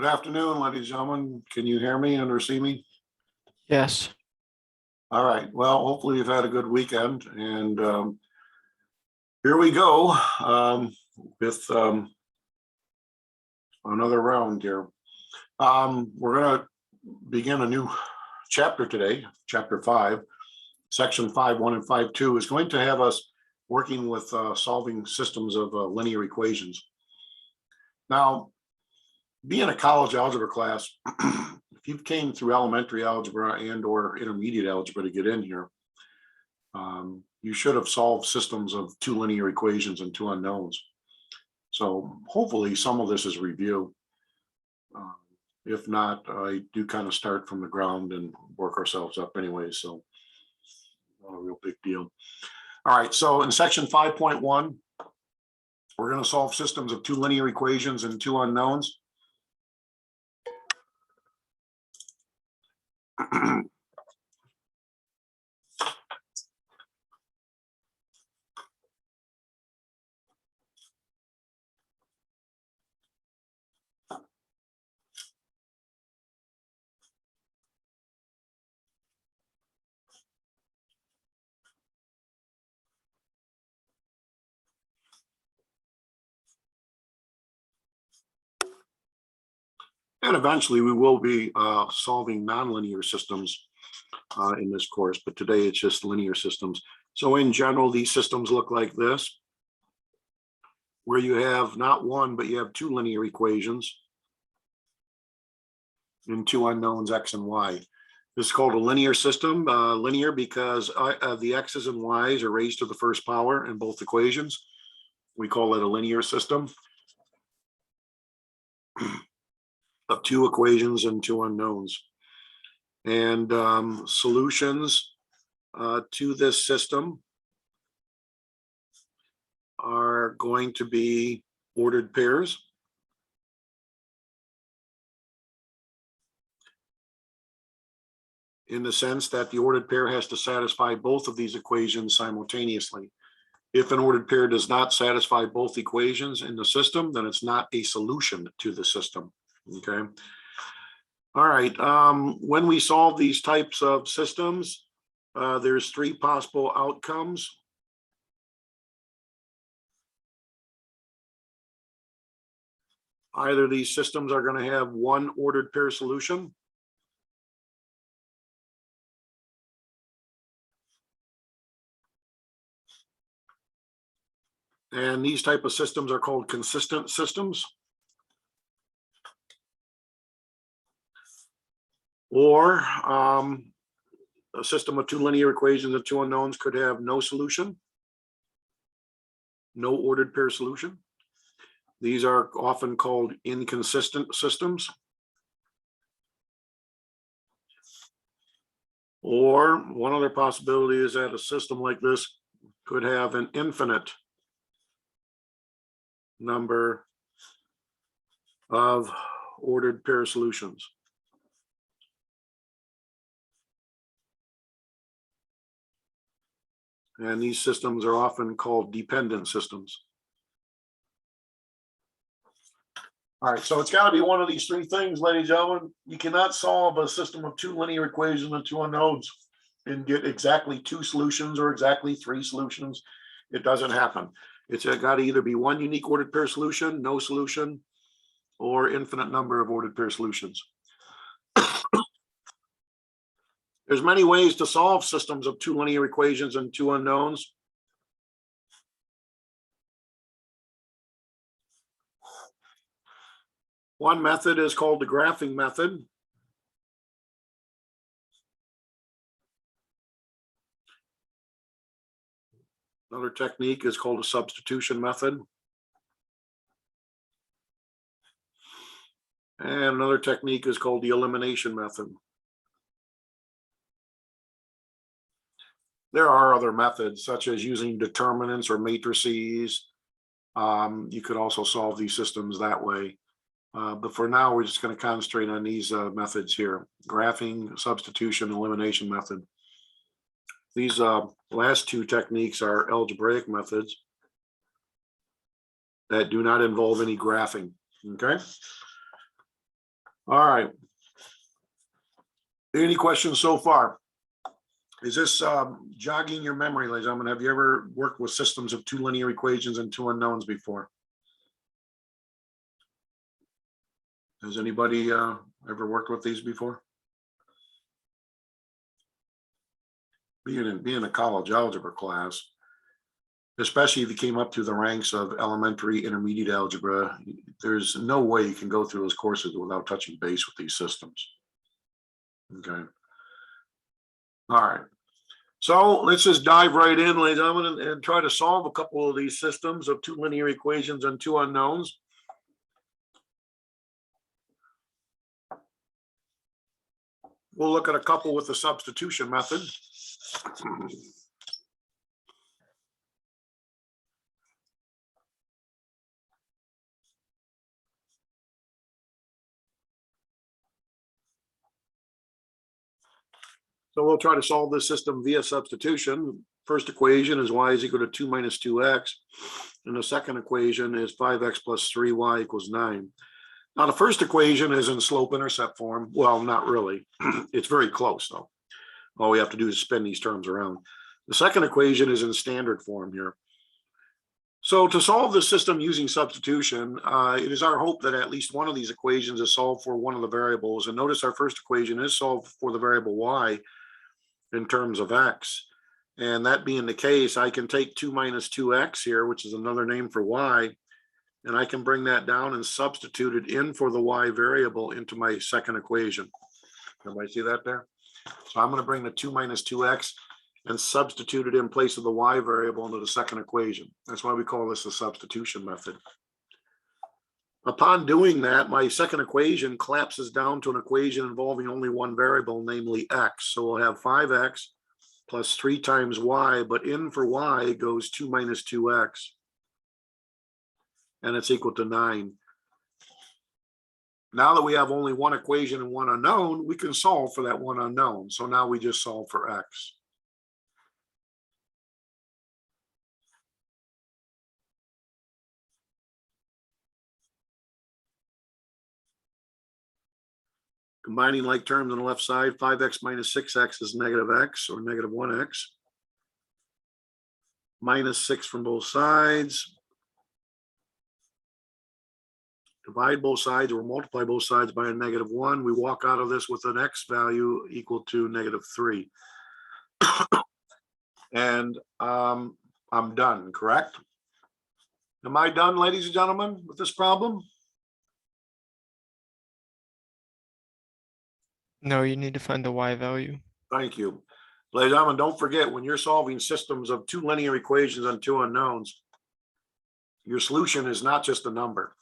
Good afternoon, ladies and gentlemen. Can you hear me and or see me? Yes, All right. Well, hopefully you've had a good weekend, and here we go with another round here. We're going to begin a new chapter today. Chapter 5, section 5.1 and 5.2 is going to have us working with solving systems of linear equations. Now, being a college algebra class, if you came through elementary algebra and or intermediate algebra to get in here, you should have solved systems of two linear equations and two unknowns. So hopefully some of this is review. If not, I do kind of start from the ground and work ourselves up anyway, so not a real big deal. All right, so in section 5.1, we're going to solve systems of two linear equations and two unknowns. And eventually we will be solving nonlinear systems in this course, but today it's just linear systems. So in general, these systems look like this, where you have not one, but you have two linear equations and two unknowns, x and y. This is called a linear system, linear because the x's and y's are raised to the first power in both equations. We call it a linear system of two equations and two unknowns. And solutions to this system are going to be ordered pairs. In the sense that the ordered pair has to satisfy both of these equations simultaneously. If an ordered pair does not satisfy both equations in the system, then it's not a solution to the system, okay? All right, when we solve these types of systems, there's three possible outcomes. Either these systems are going to have one ordered pair solution, and these type of systems are called consistent systems. Or a system of two linear equations and two unknowns could have no solution, no ordered pair solution. These are often called inconsistent systems. Or one other possibility is that a system like this could have an infinite number of ordered pair solutions. And these systems are often called dependent systems. All right, so it's got to be one of these three things, ladies and gentlemen. You cannot solve a system of two linear equations and two unknowns and get exactly two solutions or exactly three solutions. It doesn't happen. It's got to either be one unique ordered pair solution, no solution, or infinite number of ordered pair solutions. There's many ways to solve systems of two linear equations and two unknowns. One method is called the graphing method. Another technique is called a substitution method. And another technique is called the elimination method. There are other methods, such as using determinants or matrices. You could also solve these systems that way. But for now, we're just going to concentrate on these methods here: graphing, substitution, elimination method. These last two techniques are algebraic methods that do not involve any graphing, okay? All right. Any questions so far? Is this jogging your memory, ladies and gentlemen? Have you ever worked with systems of two linear equations and two unknowns before? Has anybody ever worked with these before? Being a college algebra class, especially if you came up through the ranks of elementary, intermediate algebra, there's no way you can go through those courses without touching base with these systems. Okay. All right. So let's just dive right in, ladies and gentlemen, and try to solve a couple of these systems of two linear equations and two unknowns. We'll look at a couple with the substitution method. So we'll try to solve this system via substitution. First equation is y is equal to 2 minus 2x. And the second equation is 5x plus 3y equals 9. Now, the first equation is in slope-intercept form. Well, not really. It's very close, though. All we have to do is spin these terms around. The second equation is in standard form here. So to solve the system using substitution, it is our hope that at least one of these equations is solved for one of the variables. And notice our first equation is solved for the variable y in terms of x. And that being the case, I can take 2 minus 2x here, which is another name for y, and I can bring that down and substitute it in for the y variable into my second equation. Everybody see that there? So I'm going to bring the 2 minus 2x and substitute it in place of the y variable into the second equation. That's why we call this the substitution method. Upon doing that, my second equation collapses down to an equation involving only one variable, namely x. So we'll have 5x plus 3 times y, but in for y goes 2 minus 2x, and it's equal to 9. Now that we have only one equation and one unknown, we can solve for that one unknown. So now we just solve for x. Combining like terms on the left side, 5x minus 6x is negative x, or negative 1x. Minus 6 from both sides. Divide both sides or multiply both sides by a negative 1. We walk out of this with an x value equal to negative 3. And I'm done, correct? Am I done, ladies and gentlemen, with this problem? No, you need to find the y value. Thank you. Ladies and gentlemen, don't forget, when you're solving systems of two linear equations and two unknowns, your solution is not just a number.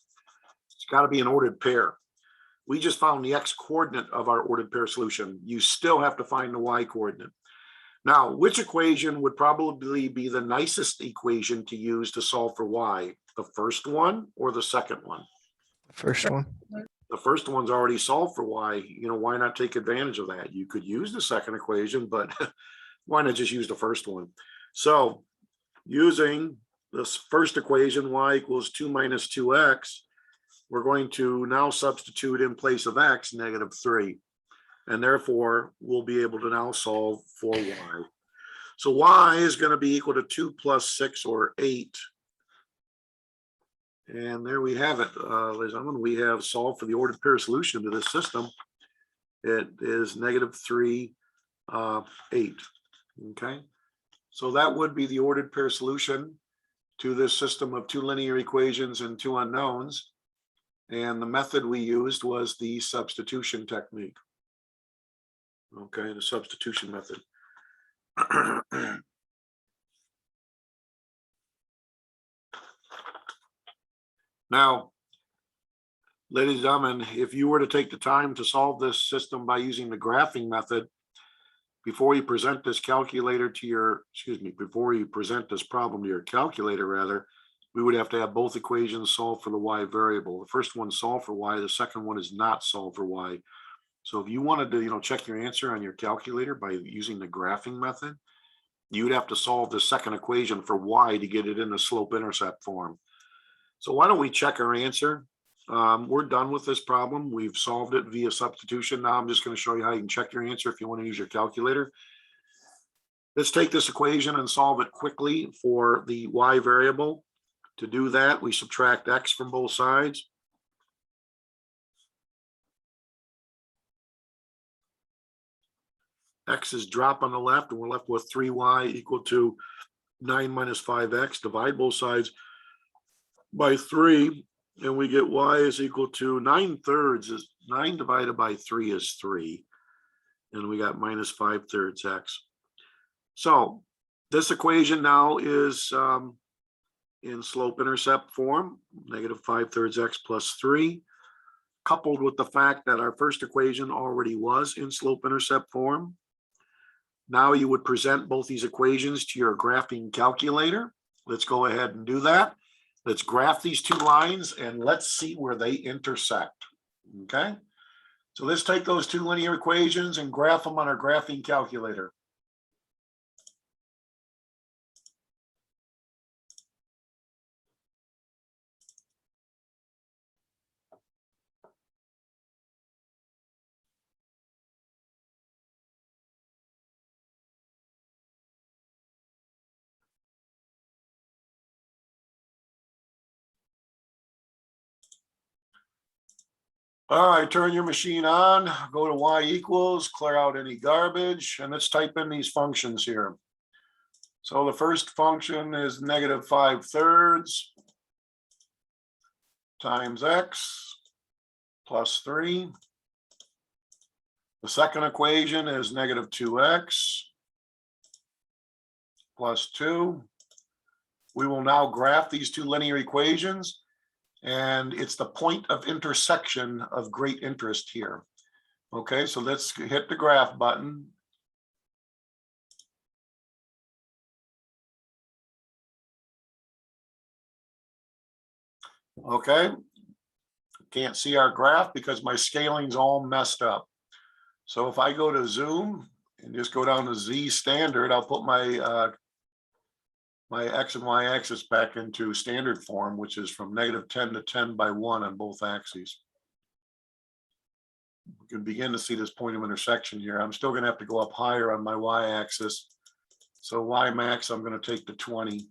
It's got to be an ordered pair. We just found the x coordinate of our ordered pair solution. You still have to find the y coordinate. Now, which equation would probably be the nicest equation to use to solve for y? The first one or the second one? First one. The first one's already solved for y. Why not take advantage of that? You could use the second equation, but why not just use the first one? So using this first equation, y equals 2 minus 2x, we're going to now substitute in place of x negative 3. And therefore, we'll be able to now solve for y. So y is going to be equal to 2 plus 6, or 8. And there we have it, ladies and gentlemen. We have solved for the ordered pair solution to this system. It is negative 3, 8. Okay, so that would be the ordered pair solution to this system of two linear equations and two unknowns. And the method we used was the substitution technique. Okay, the substitution method. Now, ladies and gentlemen, if you were to take the time to solve this system by using the graphing method, before you present this calculator to your, before you present this problem to your calculator, rather, we would have to have both equations solved for the y variable. The first one solved for y, the second one is not solved for y. So if you wanted to, check your answer on your calculator by using the graphing method, you'd have to solve the second equation for y to get it in the slope-intercept form. So why don't we check our answer We're done with this problem. We've solved it via substitution. Now I'm just going to show you how you can check your answer if you want to use your calculator. Let's take this equation and solve it quickly for the y variable. To do that, we subtract x from both sides. X is drop on the left, and we're left with 3y equal to 9 minus 5x. Divide both sides by 3, and we get y is equal to 9/3 is 9 divided by 3 is 3. And we got minus 5/3 x. So this equation now is in slope-intercept form, negative 5/3 x plus 3, coupled with the fact that our first equation already was in slope-intercept form. Now you would present both these equations to your graphing calculator. Let's go ahead and do that. Let's graph these two lines and let's see where they intersect. Okay, so let's take those two linear equations and graph them on our graphing calculator. All right, turn your machine on, go to y equals, clear out any garbage, and let's type in these functions here. So the first function is negative 5/3 times x plus 3. The second equation is negative 2x plus 2. We will now graph these two linear equations. And it's the point of intersection of great interest here. Okay, so let's hit the graph button. Okay, can't see our graph because my scaling's all messed up. So if I go to zoom and just go down to Z standard, I'll put my my x and y axis back into standard form, which is from negative 10 to 10 by 1 on both axes. We can begin to see this point of intersection here. I'm still going to have to go up higher on my y axis. So y max, I'm going to take to 20.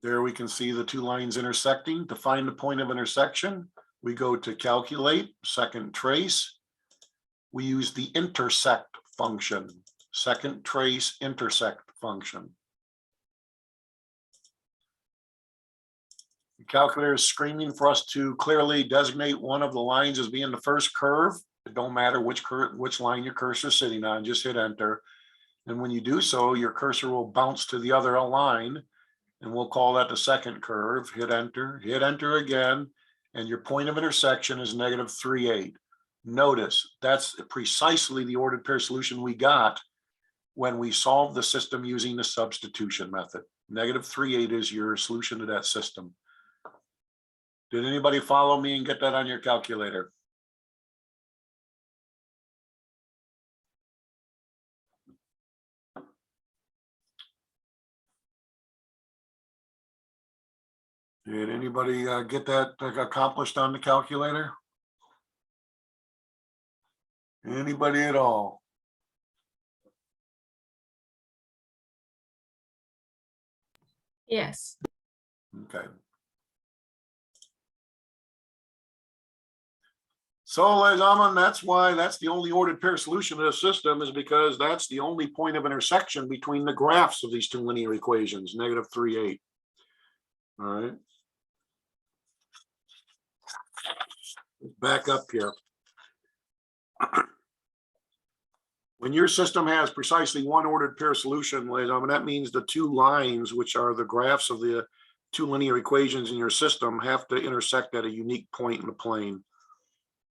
There we can see the two lines intersecting. To find the point of intersection, we go to calculate, second trace. We use the intersect function, second trace intersect function. The calculator is screaming for us to clearly designate one of the lines as being the first curve. It don't matter which line your cursor is sitting on, just hit enter. And when you do so, your cursor will bounce to the other line, and we'll call that the second curve. Hit enter again, and your point of intersection is negative 3/8. Notice that's precisely the ordered pair solution we got when we solved the system using the substitution method. Negative 3/8 is your solution to that system. Did anybody follow me and get that on your calculator? Did anybody get that accomplished on the calculator? Anybody at all? Yes. Okay. So, ladies and gentlemen, that's the only ordered pair solution to the system, is because that's the only point of intersection between the graphs of these two linear equations, negative 3/8. All right. Back up here. When your system has precisely one ordered pair solution, ladies and gentlemen, that means the two lines, which are the graphs of the two linear equations in your system, have to intersect at a unique point in the plane.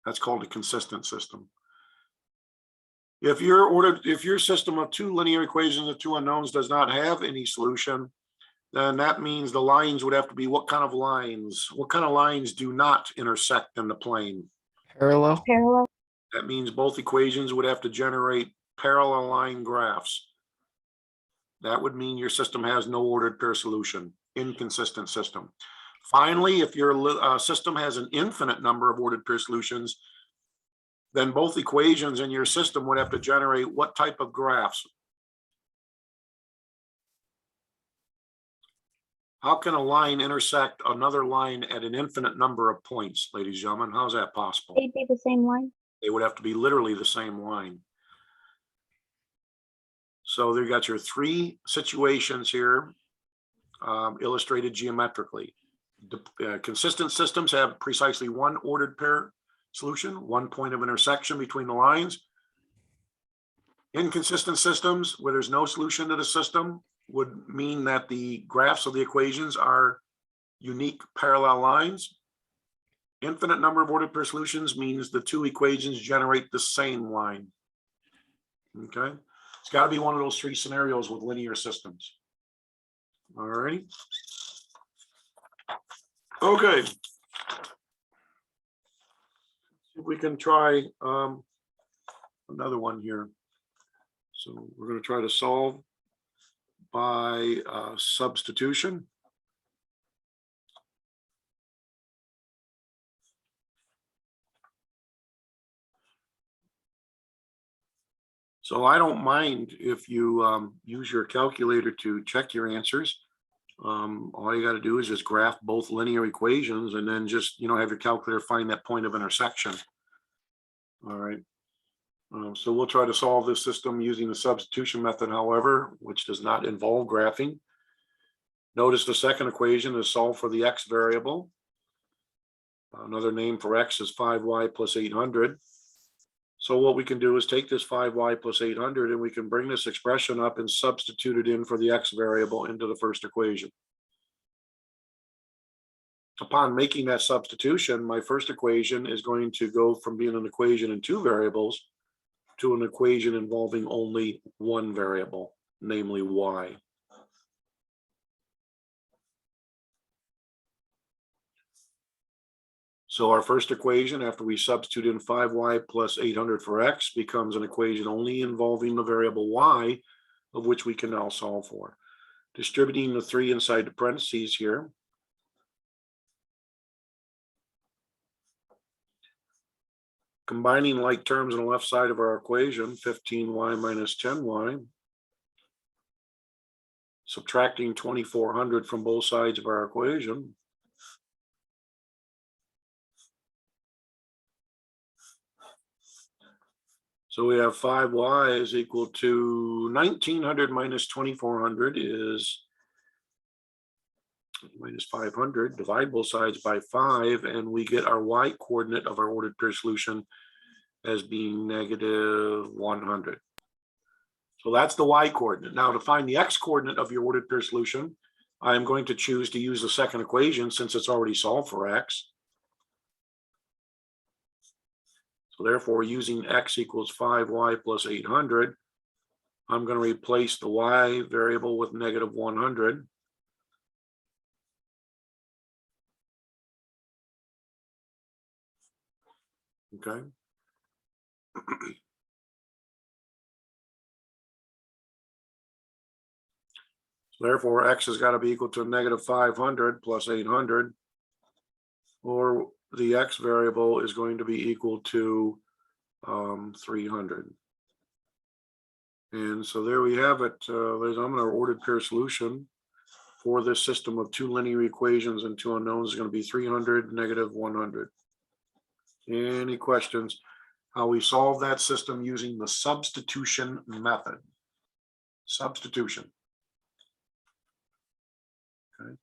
That's called a consistent system. If your system of two linear equations of two unknowns does not have any solution, then that means the lines would have to be what kind of lines? What kind of lines do not intersect in the plane? Parallel. Parallel. That means both equations would have to generate parallel line graphs. that would mean your system has no ordered pair solution, inconsistent system. Finally, if your system has an infinite number of ordered pair solutions, then both equations in your system would have to generate what type of graphs? How can a line intersect another line at an infinite number of points, ladies and gentlemen? How's that possible? They'd be the same line. They would have to be literally the same line. So there you got your three situations here, illustrated geometrically. Consistent systems have precisely one ordered pair solution, one point of intersection between the lines. Inconsistent systems where there's no solution to the system would mean that the graphs of the equations are unique parallel lines. Infinite number of ordered pair solutions means the two equations generate the same line. Okay, it's got to be one of those three scenarios with linear systems. All right. Okay. We can try another one here. So we're going to try to solve by substitution. So I don't mind if you use your calculator to check your answers. All you got to do is just graph both linear equations and then just, have your calculator find that point of intersection. All right. So we'll try to solve this system using the substitution method, however, which does not involve graphing. Notice the second equation is solved for the x variable. Another name for x is 5y plus 800. So what we can do is take this 5y plus 800 and we can bring this expression up and substitute it in for the x variable into the first equation. Upon making that substitution, my first equation is going to go from being an equation in two variables to an equation involving only one variable, namely y. So our first equation, after we substitute in 5y plus 800 for x, becomes an equation only involving the variable y, of which we can now solve for. Distributing the 3 inside the parentheses here. Combining like terms on the left side of our equation, 15y minus 10y. Subtracting 2400 from both sides of our equation. So we have 5y is equal to 1900 minus 2400 is minus 500. Divide both sides by 5 and we get our y coordinate of our ordered pair solution as being negative 100. So that's the y coordinate. Now to find the x coordinate of your ordered pair solution, I'm going to choose to use the second equation since it's already solved for x. So therefore, using x equals 5y plus 800, I'm going to replace the y variable with negative 100. Okay. So therefore, x has got to be equal to negative 500 plus 800, or the x variable is going to be equal to 300. And so there we have it. I'm going to ordered pair solution for this system of two linear equations and two unknowns is going to be 300, negative 100. Any questions? How we solve that system using the substitution method. Substitution. Okay.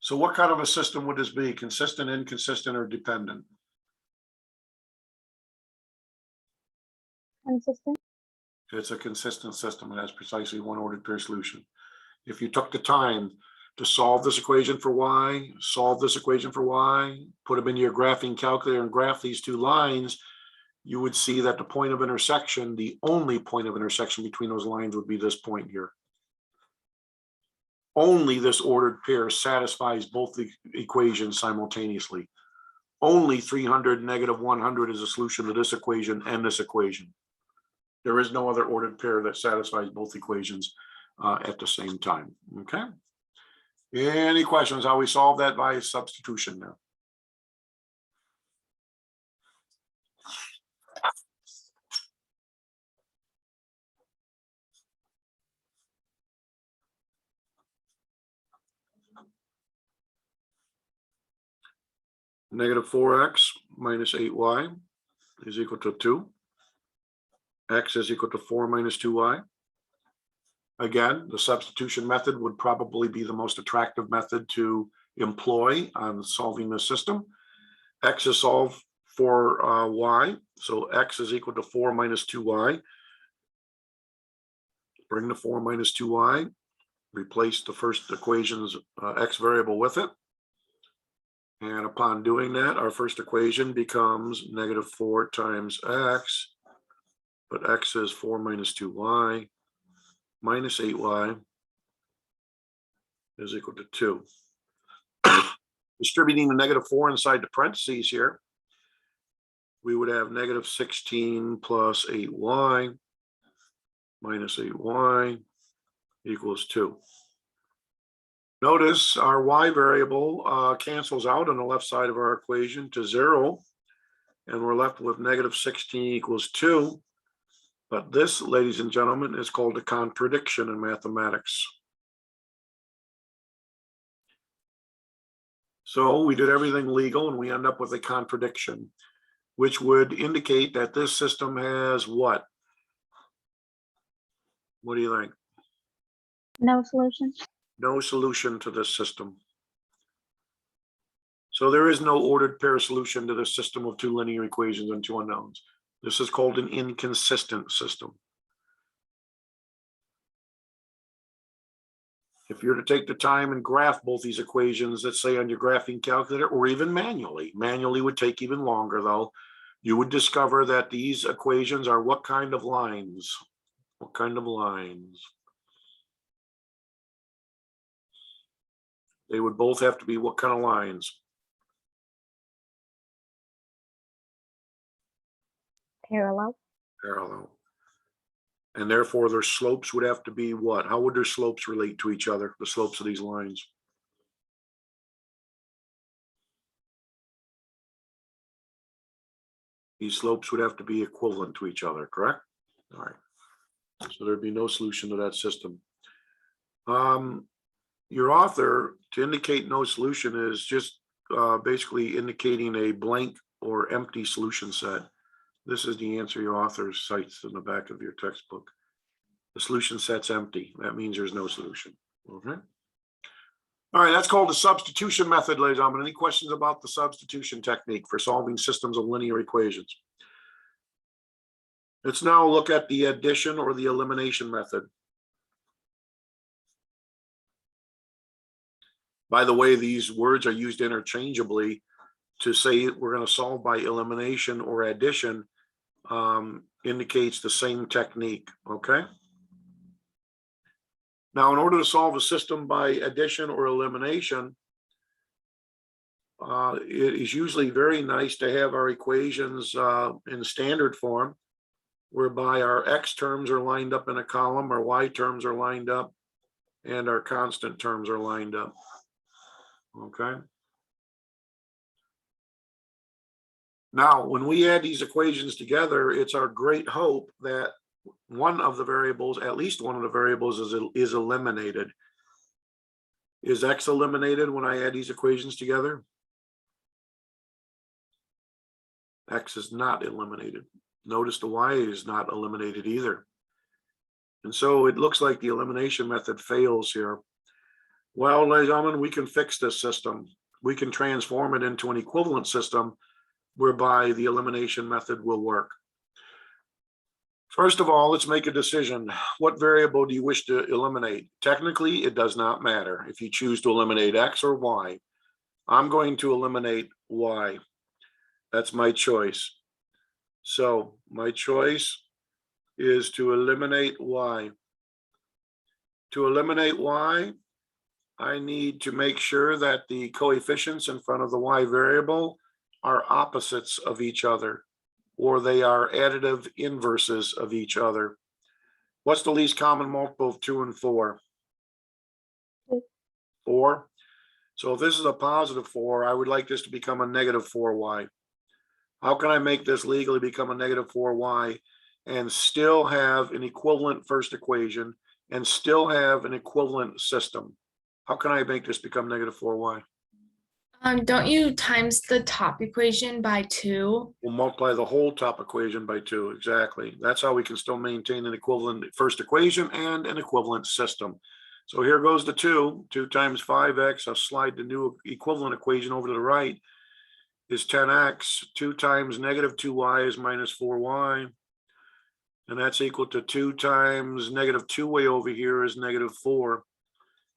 So what kind of a system would this be? Consistent, inconsistent, or dependent? Consistent. It's a consistent system. It has precisely one ordered pair solution. If you took the time to solve this equation for y, solve this equation for y, put them into your graphing calculator and graph these two lines, you would see that the point of intersection, the only point of intersection between those lines would be this point here. Only this ordered pair satisfies both the equations simultaneously. Only 300, negative 100 is a solution to this equation and this equation. There is no other ordered pair that satisfies both equations at the same time. Okay. Any questions how we solve that by substitution now? Negative 4x minus 8y is equal to 2. X is equal to 4 minus 2y. Again, the substitution method would probably be the most attractive method to employ on solving this system. X is solved for y, so x is equal to 4 minus 2y. Bring the 4 minus 2y, replace the first equation's x variable with it. And upon doing that, our first equation becomes negative 4 times x, but x is 4 minus 2y minus 8y is equal to 2. Distributing the negative 4 inside the parentheses here, we would have negative 16 plus 8y minus 8y equals 2. Notice our y variable cancels out on the left side of our equation to 0, and we're left with negative 16 equals 2. But this, ladies and gentlemen, is called a contradiction in mathematics. So we did everything legal and we end up with a contradiction, which would indicate that this system has what? What do you think? No solution. No solution to this system. So there is no ordered pair solution to this system of two linear equations and two unknowns. This is called an inconsistent system. If you're to take the time and graph both these equations, let's say on your graphing calculator, or even manually would take even longer though, you would discover that these equations are what kind of lines? What kind of lines? They would both have to be what kind of lines? Parallel. Parallel. And therefore their slopes would have to be what? How would their slopes relate to each other, the slopes of these lines? These slopes would have to be equivalent to each other, correct? All right. So there'd be no solution to that system. Your author, to indicate no solution, is just basically indicating a blank or empty solution set. This is the answer your author cites in the back of your textbook. The solution set's empty. That means there's no solution. Okay. All right, that's called the substitution method, ladies and gentlemen. Any questions about the substitution technique for solving systems of linear equations? Let's now look at the addition or the elimination method. By the way, these words are used interchangeably. To say we're going to solve by elimination or addition indicates the same technique, okay? Now, in order to solve a system by addition or elimination, it is usually very nice to have our equations in standard form, whereby our x terms are lined up in a column, our y terms are lined up, and our constant terms are lined up, okay? Now, when we add these equations together, it's our great hope that one of the variables, at least one of the variables, is eliminated. Is x eliminated when I add these equations together? X is not eliminated. Notice the y is not eliminated either. And so it looks like the elimination method fails here. Well, ladies and gentlemen, we can fix this system. We can transform it into an equivalent system whereby the elimination method will work. First of all, let's make a decision. What variable do you wish to eliminate? Technically, it does not matter if you choose to eliminate x or y. I'm going to eliminate y. That's my choice. So my choice is to eliminate y. To eliminate y, I need to make sure that the coefficients in front of the y variable are opposites of each other, or they are additive inverses of each other. What's the least common multiple of 2 and 4? Two. 4. So if this is a positive 4, I would like this to become a negative 4y. How can I make this legally become a negative 4y and still have an equivalent first equation and still have an equivalent system? How can I make this become negative 4y? Don't you times the top equation by 2? We'll multiply the whole top equation by 2. Exactly. That's how we can still maintain an equivalent first equation and an equivalent system. So here goes the 2. 2 times 5x. I'll slide the new equivalent equation over to the right. Is 10x. 2 times negative 2y is minus 4y. And that's equal to 2 times negative 2y over here is negative 4.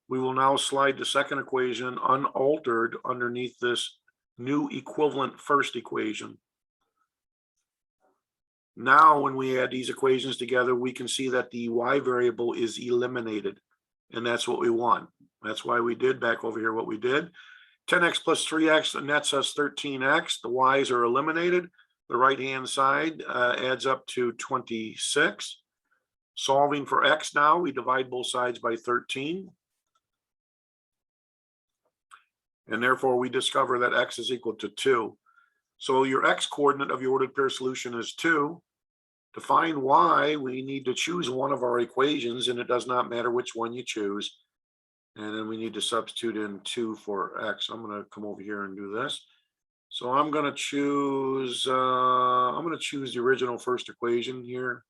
We will now slide the second equation unaltered underneath this new equivalent first equation. Now, when we add these equations together, we can see that the y variable is eliminated. And that's what we want. That's why we did back over here what we did. 10x plus 3x nets us 13x. The y's are eliminated. The right-hand side adds up to 26. Solving for x now, we divide both sides by 13. And therefore, we discover that x is equal to 2. So your x coordinate of your ordered pair solution is 2. To find y, we need to choose one of our equations, and it does not matter which one you choose. And then we need to substitute in 2 for x. I'm going to come over here and do this. So I'm going to choose the original first equation here.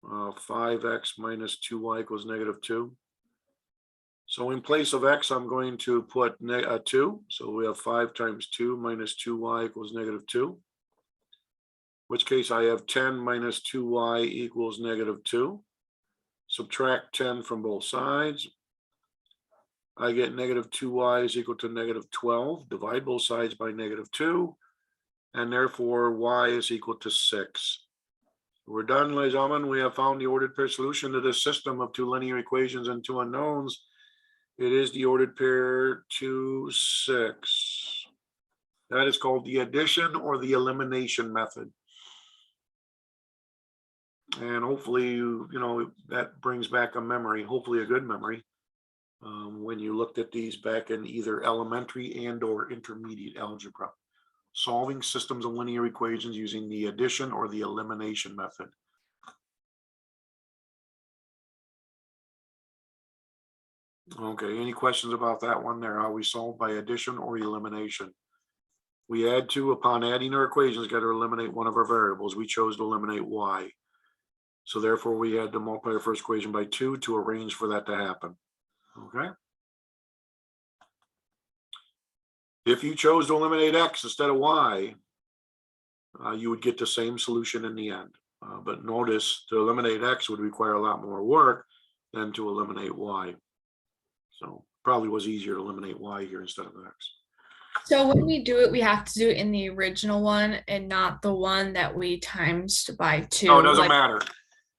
5x minus 2y equals negative 2. So in place of x, I'm going to put 2. So we have 5 times 2 minus 2y equals negative 2. In which case I have 10 minus 2y equals negative 2. Subtract 10 from both sides. I get negative 2y is equal to negative 12. Divide both sides by negative 2. And therefore, y is equal to 6. We're done, ladies and gentlemen. We have found the ordered pair solution to this system of 2 linear equations and 2 unknowns. It is the ordered pair 2, 6. That is called the addition or the elimination method. And hopefully, you know, that brings back a memory, hopefully a good memory, when you looked at these back in either elementary and or intermediate algebra. Solving systems of linear equations using the addition or the elimination method. Okay, any questions about that one there? How we solve by addition or elimination? We add 2, upon adding our equations, got to eliminate one of our variables. We chose to eliminate y. So therefore, we had to multiply our first equation by 2 to arrange for that to happen. Okay. If you chose to eliminate x instead of y, you would get the same solution in the end. But notice, to eliminate x would require a lot more work than to eliminate y. So probably was easier to eliminate y here instead of x. So when we do it, we have to do it in the original one and not the one that we times by 2. No, it doesn't matter.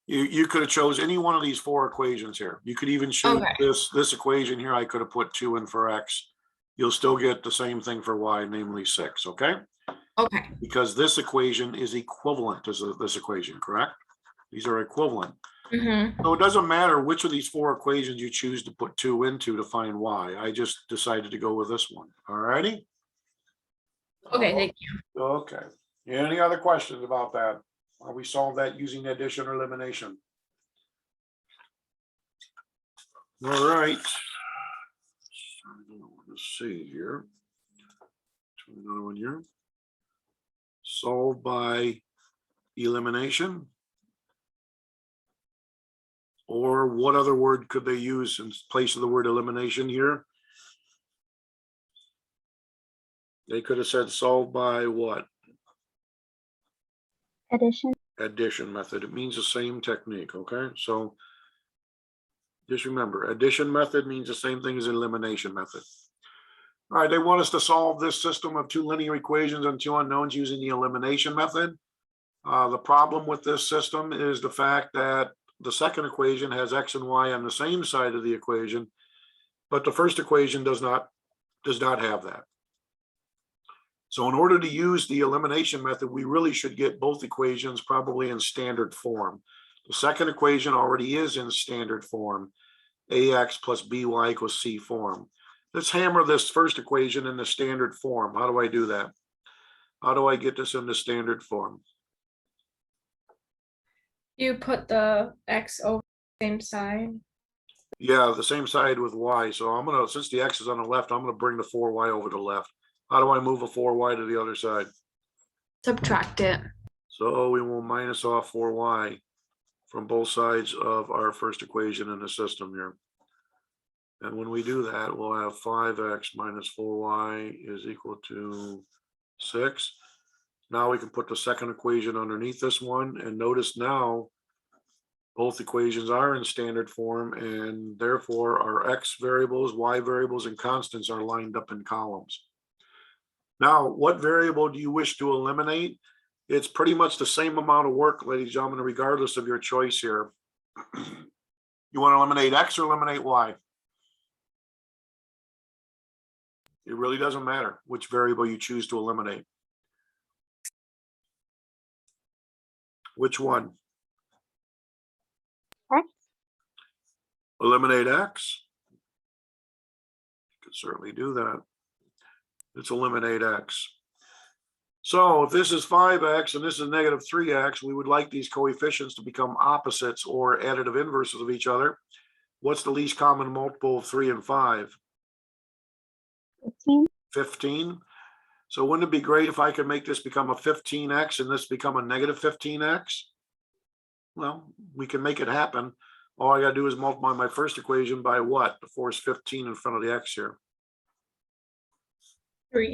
You could have chose any one of these 4 equations here. You could even choose this equation here. I could have put 2 in for x. You'll still get the same thing for y, namely 6, okay? Okay. Because this equation is equivalent to this equation, correct? These are equivalent. Mm-hmm. So it doesn't matter which of these 4 equations you choose to put 2 into to find y. I just decided to go with this one. All righty? Okay, thank you. Okay. Any other questions about that? We solved that using addition or elimination. All right. Let's see here. Try another one here. Solve by elimination. Or what other word could they use in place of the word elimination here? They could have said solve by what? Addition. Addition method. It means the same technique, okay? So just remember, addition method means the same thing as elimination method. All right, they want us to solve this system of 2 linear equations and 2 unknowns using the elimination method. The problem with this system is the fact that the second equation has x and y on the same side of the equation, but the first equation does not have that. So in order to use the elimination method, we really should get both equations probably in standard form. The second equation already is in standard form, ax plus by equals c form. Let's hammer this first equation in the standard form. How do I do that? How do I get this into standard form? You put the x over the same side. Yeah, the same side with y. So I'm gonna, since the x is on the left, I'm gonna bring the 4y over to the left. How do I move a 4y to the other side? Subtract it. So we will minus off 4y from both sides of our first equation in the system here. And when we do that, we'll have 5x minus 4y is equal to 6. Now we can put the second equation underneath this one, and notice now both equations are in standard form, and therefore our x variables, y variables, and constants are lined up in columns. Now, what variable do you wish to eliminate? It's pretty much the same amount of work, ladies and gentlemen, regardless of your choice here. You want to eliminate x or eliminate y? It really doesn't matter which variable you choose to eliminate. Which one? X. Eliminate x. You could certainly do that. Let's eliminate x. So if this is 5x and this is negative 3x, we would like these coefficients to become opposites or additive inverses of each other. What's the least common multiple of 3 and 5? 15. 15. So wouldn't it be great if I could make this become a 15x and this become a negative 15x? Well, we can make it happen. All I got to do is multiply my first equation by what? The force 15 in front of the x here. 3.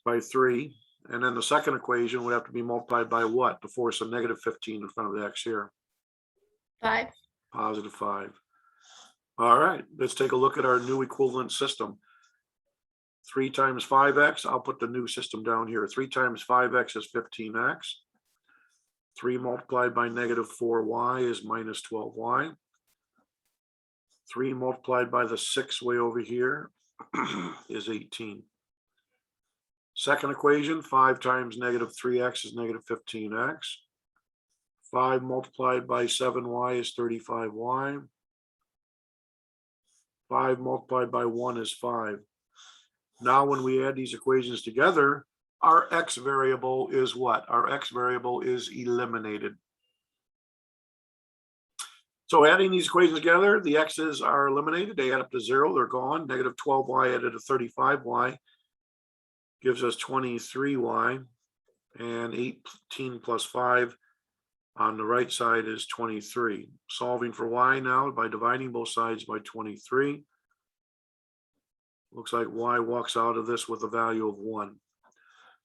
By 3. And then the second equation would have to be multiplied by what? The force of negative 15 in front of the x here. 5. Positive 5. All right, let's take a look at our new equivalent system. 3 times 5x, I'll put the new system down here. 3 times 5x is 15x. 3 multiplied by negative 4y is minus 12y. 3 multiplied by the 6 way over here is 18. Second equation, 5 times negative 3x is negative 15x. 5 multiplied by 7y is 35y. 5 multiplied by 1 is 5. Now, when we add these equations together, our x variable is what? Our x variable is eliminated. So adding these equations together, the x's are eliminated. They add up to 0. They're gone. Negative 12y added to 35y gives us 23y. And 18 plus 5 on the right side is 23. Solving for y now by dividing both sides by 23. Looks like y walks out of this with a value of 1.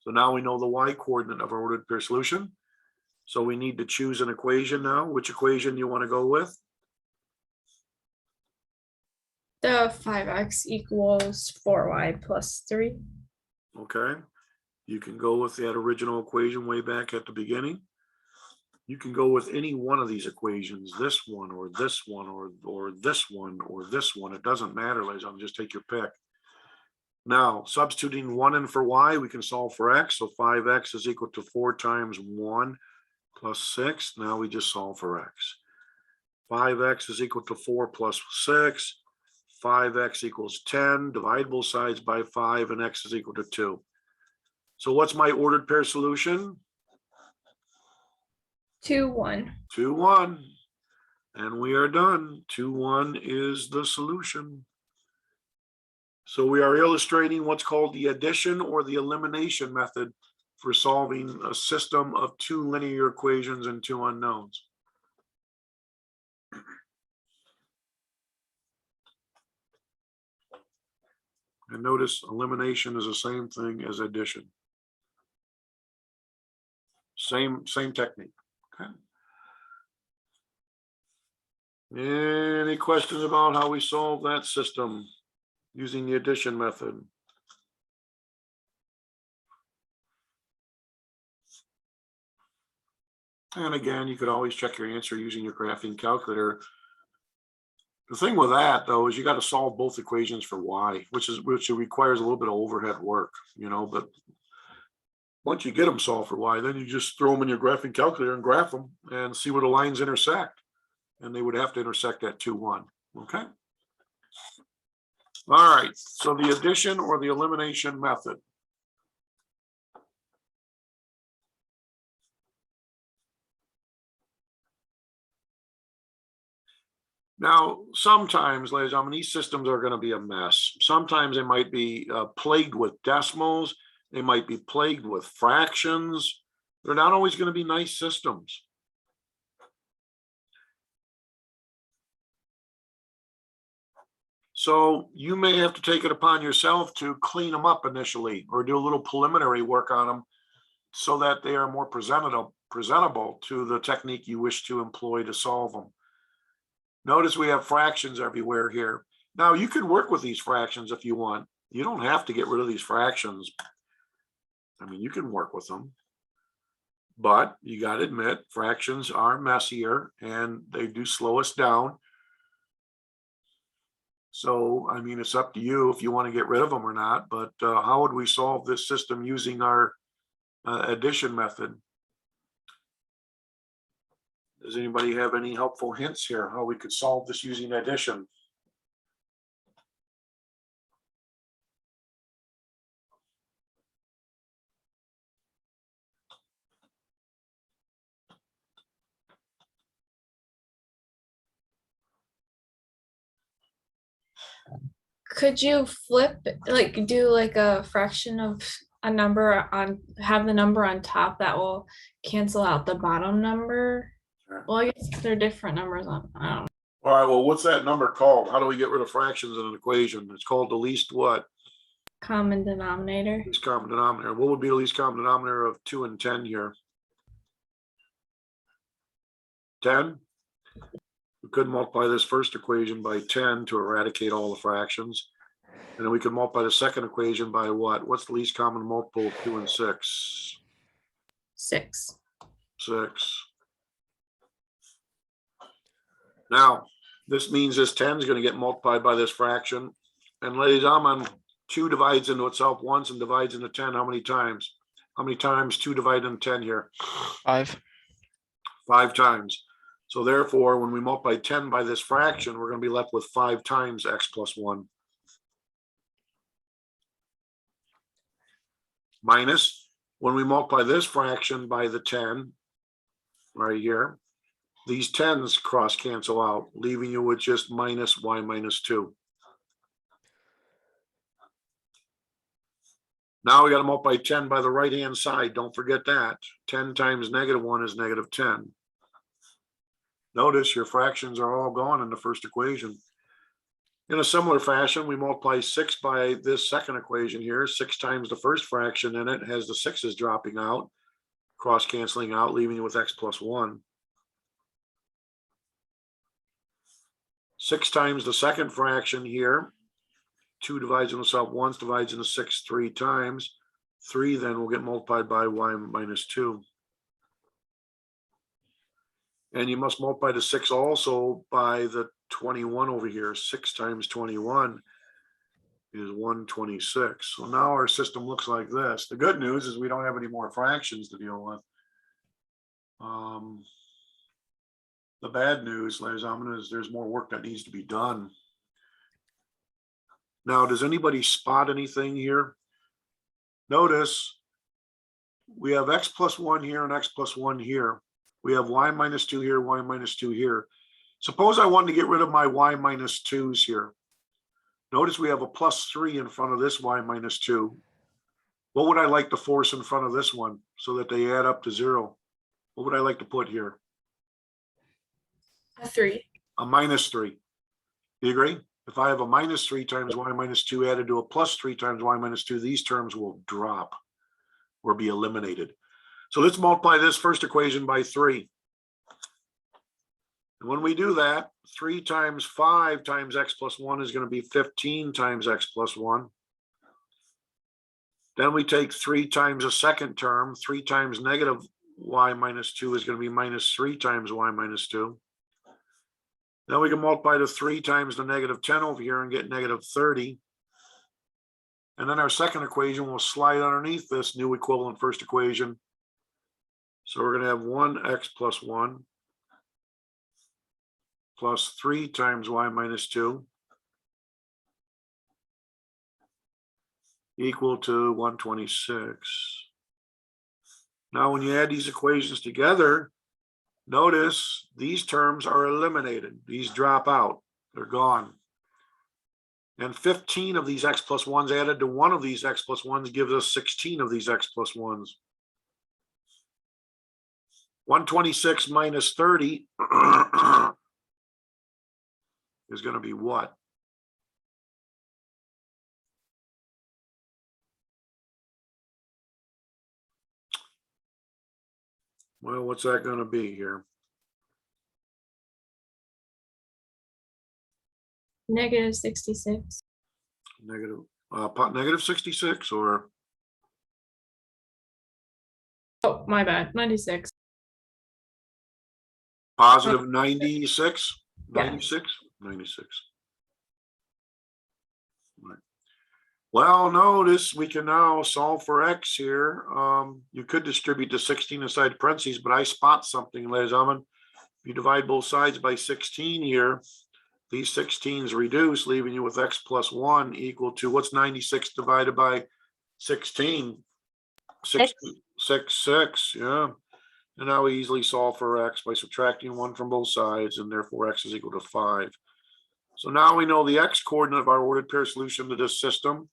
So now we know the y coordinate of our ordered pair solution. So we need to choose an equation now. Which equation do you want to go with? The 5x equals 4y plus 3. Okay. You can go with that original equation way back at the beginning. You can go with any one of these equations, this one or this one or this one or this one. It doesn't matter, ladies and gentlemen, just take your pick. Now, substituting 1 in for y, we can solve for x. So 5x is equal to 4 times 1 plus 6. Now we just solve for x. 5x is equal to 4 plus 6. 5x equals 10. Divide both sides by 5, and x is equal to 2. So what's my ordered pair solution? 2, 1. 2, 1. And we are done. 2, 1 is the solution. So we are illustrating what's called the addition or the elimination method for solving a system of 2 linear equations and 2 unknowns. And notice elimination is the same thing as addition. Same technique. Okay. Any questions about how we solve that system using the addition method? And again, you could always check your answer using your graphing calculator. The thing with that, though, is you got to solve both equations for y, which requires a little bit of overhead work, you know. But once you get them solved for y, then you just throw them in your graphing calculator and graph them and see where the lines intersect. and they would have to intersect at 2, 1, okay? All right, so the addition or the elimination method. Now, sometimes, ladies and gentlemen, these systems are going to be a mess. Sometimes they might be plagued with decimals. They might be plagued with fractions. They're not always going to be nice systems. So you may have to take it upon yourself to clean them up initially or do a little preliminary work on them so that they are more presentable to the technique you wish to employ to solve them. Notice we have fractions everywhere here. Now you can work with these fractions if you want. You don't have to get rid of these fractions. I mean, you can work with them, but you got to admit fractions are messier and they do slow us down. So, I mean, it's up to you if you want to get rid of them or not, but how would we solve this system using our addition method? Does anybody have any helpful hints here how we could solve this using addition? Could you flip, like do like a fraction of a number on, have the number on top that will cancel out the bottom number? Sure. Well, I guess they're different numbers on, I don't know. All right, well, what's that number called? How do we get rid of fractions in an equation? It's called the least what? Common denominator. Least common denominator. What would be the least common denominator of 2 and 10 here? 10? We could multiply this first equation by 10 to eradicate all the fractions. And then we could multiply the second equation by what? What's the least common multiple of 2 and 6? 6. 6. Now, this means this 10 is going to get multiplied by this fraction. And ladies and gentlemen, 2 divides into itself once and divides into 10 how many times? How many times 2 divided into 10 here? 5. 5 times. So therefore, when we multiply 10 by this fraction, we're going to be left with 5 times x plus 1. Minus, when we multiply this fraction by the 10, right here, these 10s cross cancel out, leaving you with just minus y minus 2. Now we got to multiply 10 by the right-hand side. Don't forget that. 10 times negative 1 is negative 10. Notice your fractions are all gone in the first equation. In a similar fashion, we multiply 6 by this second equation here. 6 times the first fraction in it has the 6's dropping out, cross canceling out, leaving you with x plus 1. 6 times the second fraction here. 2 divides into itself once, divides into 6 3 times. 3 then will get multiplied by y minus 2. And you must multiply the 6 also by the 21 over here. 6 times 21 is 126. So now our system looks like this. The good news is we don't have any more fractions to deal with. The bad news, ladies and gentlemen, is there's more work that needs to be done. Now, does anybody spot anything here? Notice we have x plus 1 here and x plus 1 here. We have y minus 2 here, y minus 2 here. Suppose I wanted to get rid of my y minus 2's here. Notice we have a plus 3 in front of this y minus 2. What would I like to force in front of this one so that they add up to 0? What would I like to put here? A 3. A minus 3. Do you agree? If I have a minus 3 times y minus 2 added to a plus 3 times y minus 2, these terms will drop or be eliminated. So let's multiply this first equation by 3. And when we do that, 3 times 5 times x plus 1 is going to be 15 times x plus 1. Then we take 3 times a second term. 3 times negative y minus 2 is going to be minus 3 times y minus 2. Then we can multiply the 3 times the negative 10 over here and get negative 30. And then our second equation will slide underneath this new equivalent first equation. So we're going to have 1x plus 1 plus 3 times y minus 2 equal to 126. Now, when you add these equations together, notice these terms are eliminated. These drop out. They're gone. And 15 of these x plus 1s added to one of these x plus 1s gives us 16 of these x plus 1s. 126 minus 30 is going to be what? Well, what's that going to be here? Negative 66. Negative 66 or Oh, my bad. 96. positive 96? Yeah. 96? 96. Right. Well, notice we can now solve for x here. You could distribute the 16 inside parentheses, but I spot something, ladies and gentlemen. If you divide both sides by 16 here, these 16s reduce, leaving you with x plus 1 equal to, what's 96 divided by 16? 6, 6, yeah. And now we easily solve for x by subtracting 1 from both sides, and therefore x is equal to 5. So now we know the x coordinate of our ordered pair solution to this system.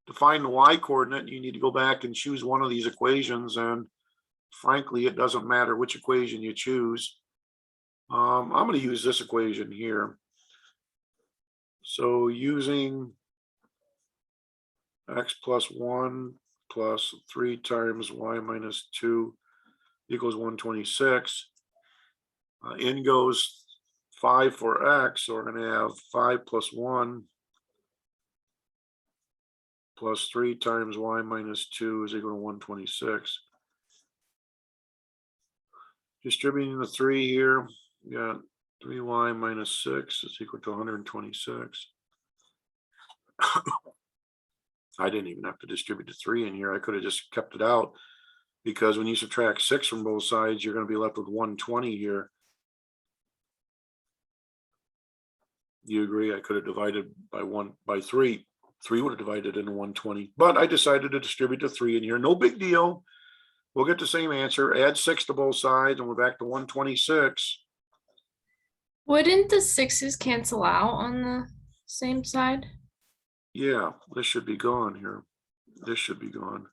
To find the y coordinate, you need to go back and choose one of these equations, and frankly, it doesn't matter which equation you choose. I'm going to use this equation here. So using x plus 1 plus 3 times y minus 2 equals 126. In goes 5 for x, so we're going to have 5 plus 1 plus 3 times y minus 2 is equal to 126. Distributing the 3 here, we got 3y minus 6 is equal to 126. I didn't even have to distribute the 3 in here. I could have just kept it out, because when you subtract 6 from both sides, you're going to be left with 120 here. You agree? I could have divided by 3. 3 would have divided into 120, but I decided to distribute the 3 in here. No big deal. We'll get the same answer. Add 6 to both sides, and we're back to 126. Wouldn't the 6's cancel out on the same side? Yeah, this should be gone here. This should be gone.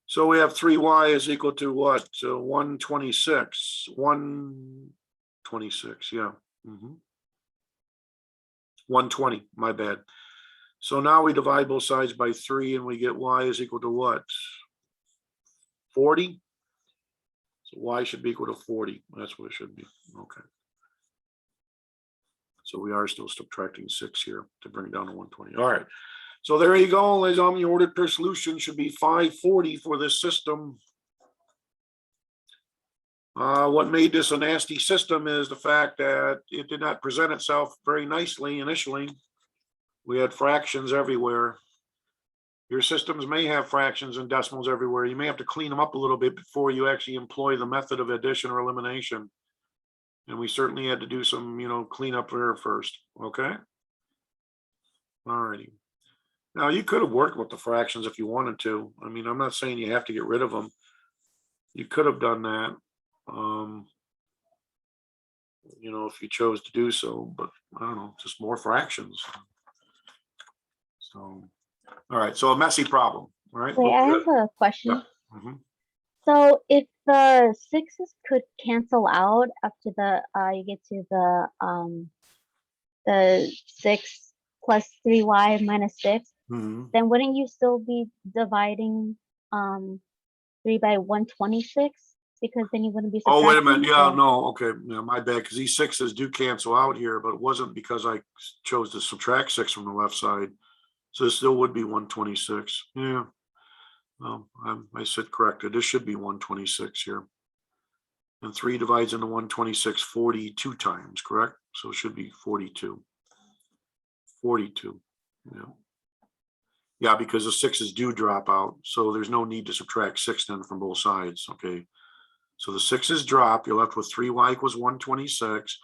So we have 3y is equal to what? So 126. 126, yeah. 120, my bad. So now we divide both sides by 3, and we get y is equal to what? 40? So y should be equal to 40. That's what it should be. Okay. So we are still subtracting 6 here to bring it down to 120. All right. So there you go, ladies and gentlemen. The ordered pair solution should be 540 for this system. What made this a nasty system is the fact that it did not present itself very nicely initially. We had fractions everywhere. Your systems may have fractions and decimals everywhere. You may have to clean them up a little bit before you actually employ the method of addition or elimination. And we certainly had to do some, cleanup there first. Okay. All righty. Now you could have worked with the fractions if you wanted to. I mean, I'm not saying you have to get rid of them. You could have done that, if you chose to do so, but I don't know, just more fractions. So, all right. So a messy problem. All right. Wait, I have a question. Yeah. Mhm. So if the 6's could cancel out up to the you get to the 6 plus 3y minus 6, Mhm. then wouldn't you still be dividing 3 by 126? Because then you wouldn't be Oh, wait a subtracting, minute. Yeah, so- no. Okay. Yeah, my bad. Because these 6's do cancel out here, but it wasn't because I chose to subtract 6 from the left side. So this still would be 126. Yeah. I said corrected. This should be 126 here. And 3 divides into 126 42 times, correct? So it should be 42. 42. Yeah. Yeah, because the 6's do drop out. So there's no need to subtract 6 then from both sides. Okay. So the 6's drop. You're left with 3y equals 126.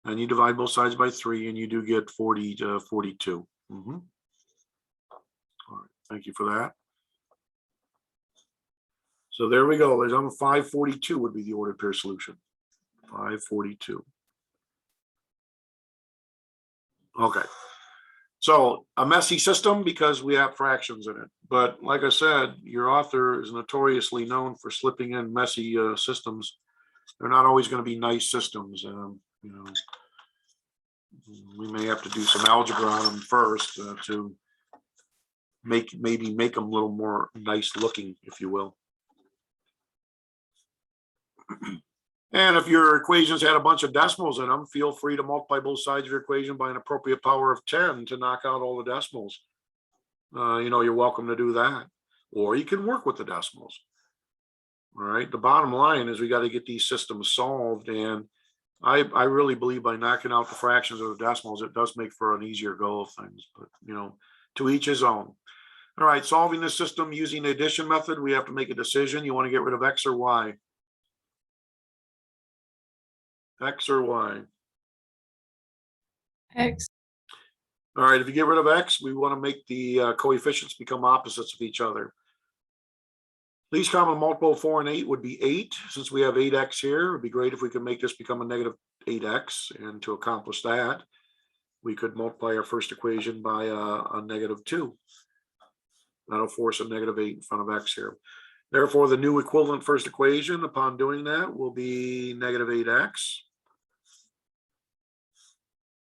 And you divide both sides by 3 and you do get 40 to 42. Mhm. All right, thank you for that. So there we go. There's on 542 would be the ordered pair solution. 542. Okay. So a messy system because we have fractions in it. But like I said, your author is notoriously known for slipping in messy systems. They're not always going to be nice systems. You know, we may have to do some algebra on them first to maybe make them a little more nice looking, if you will. And if your equations had a bunch of decimals in them, feel free to multiply both sides of your equation by an appropriate power of 10 to knock out all the decimals. You know, you're welcome to do that. Or you can work with the decimals. All right. The bottom line is we got to get these systems solved. And I really believe by knocking out the fractions of the decimals, it does make for an easier go of things. But, you know, to each his own. All right. Solving this system using the addition method, we have to make a decision. You want to get rid of X or Y? X or Y? X. All right, if you get rid of X, we want to make the coefficients become opposites of each other. Least common multiple of 4 and 8 would be 8. Since we have 8X here, it would be great if we could make this become a negative 8X. And to accomplish that, we could multiply our first equation by a negative 2. That'll force a negative 8 in front of X here. Therefore, the new equivalent first equation upon doing that will be negative 8X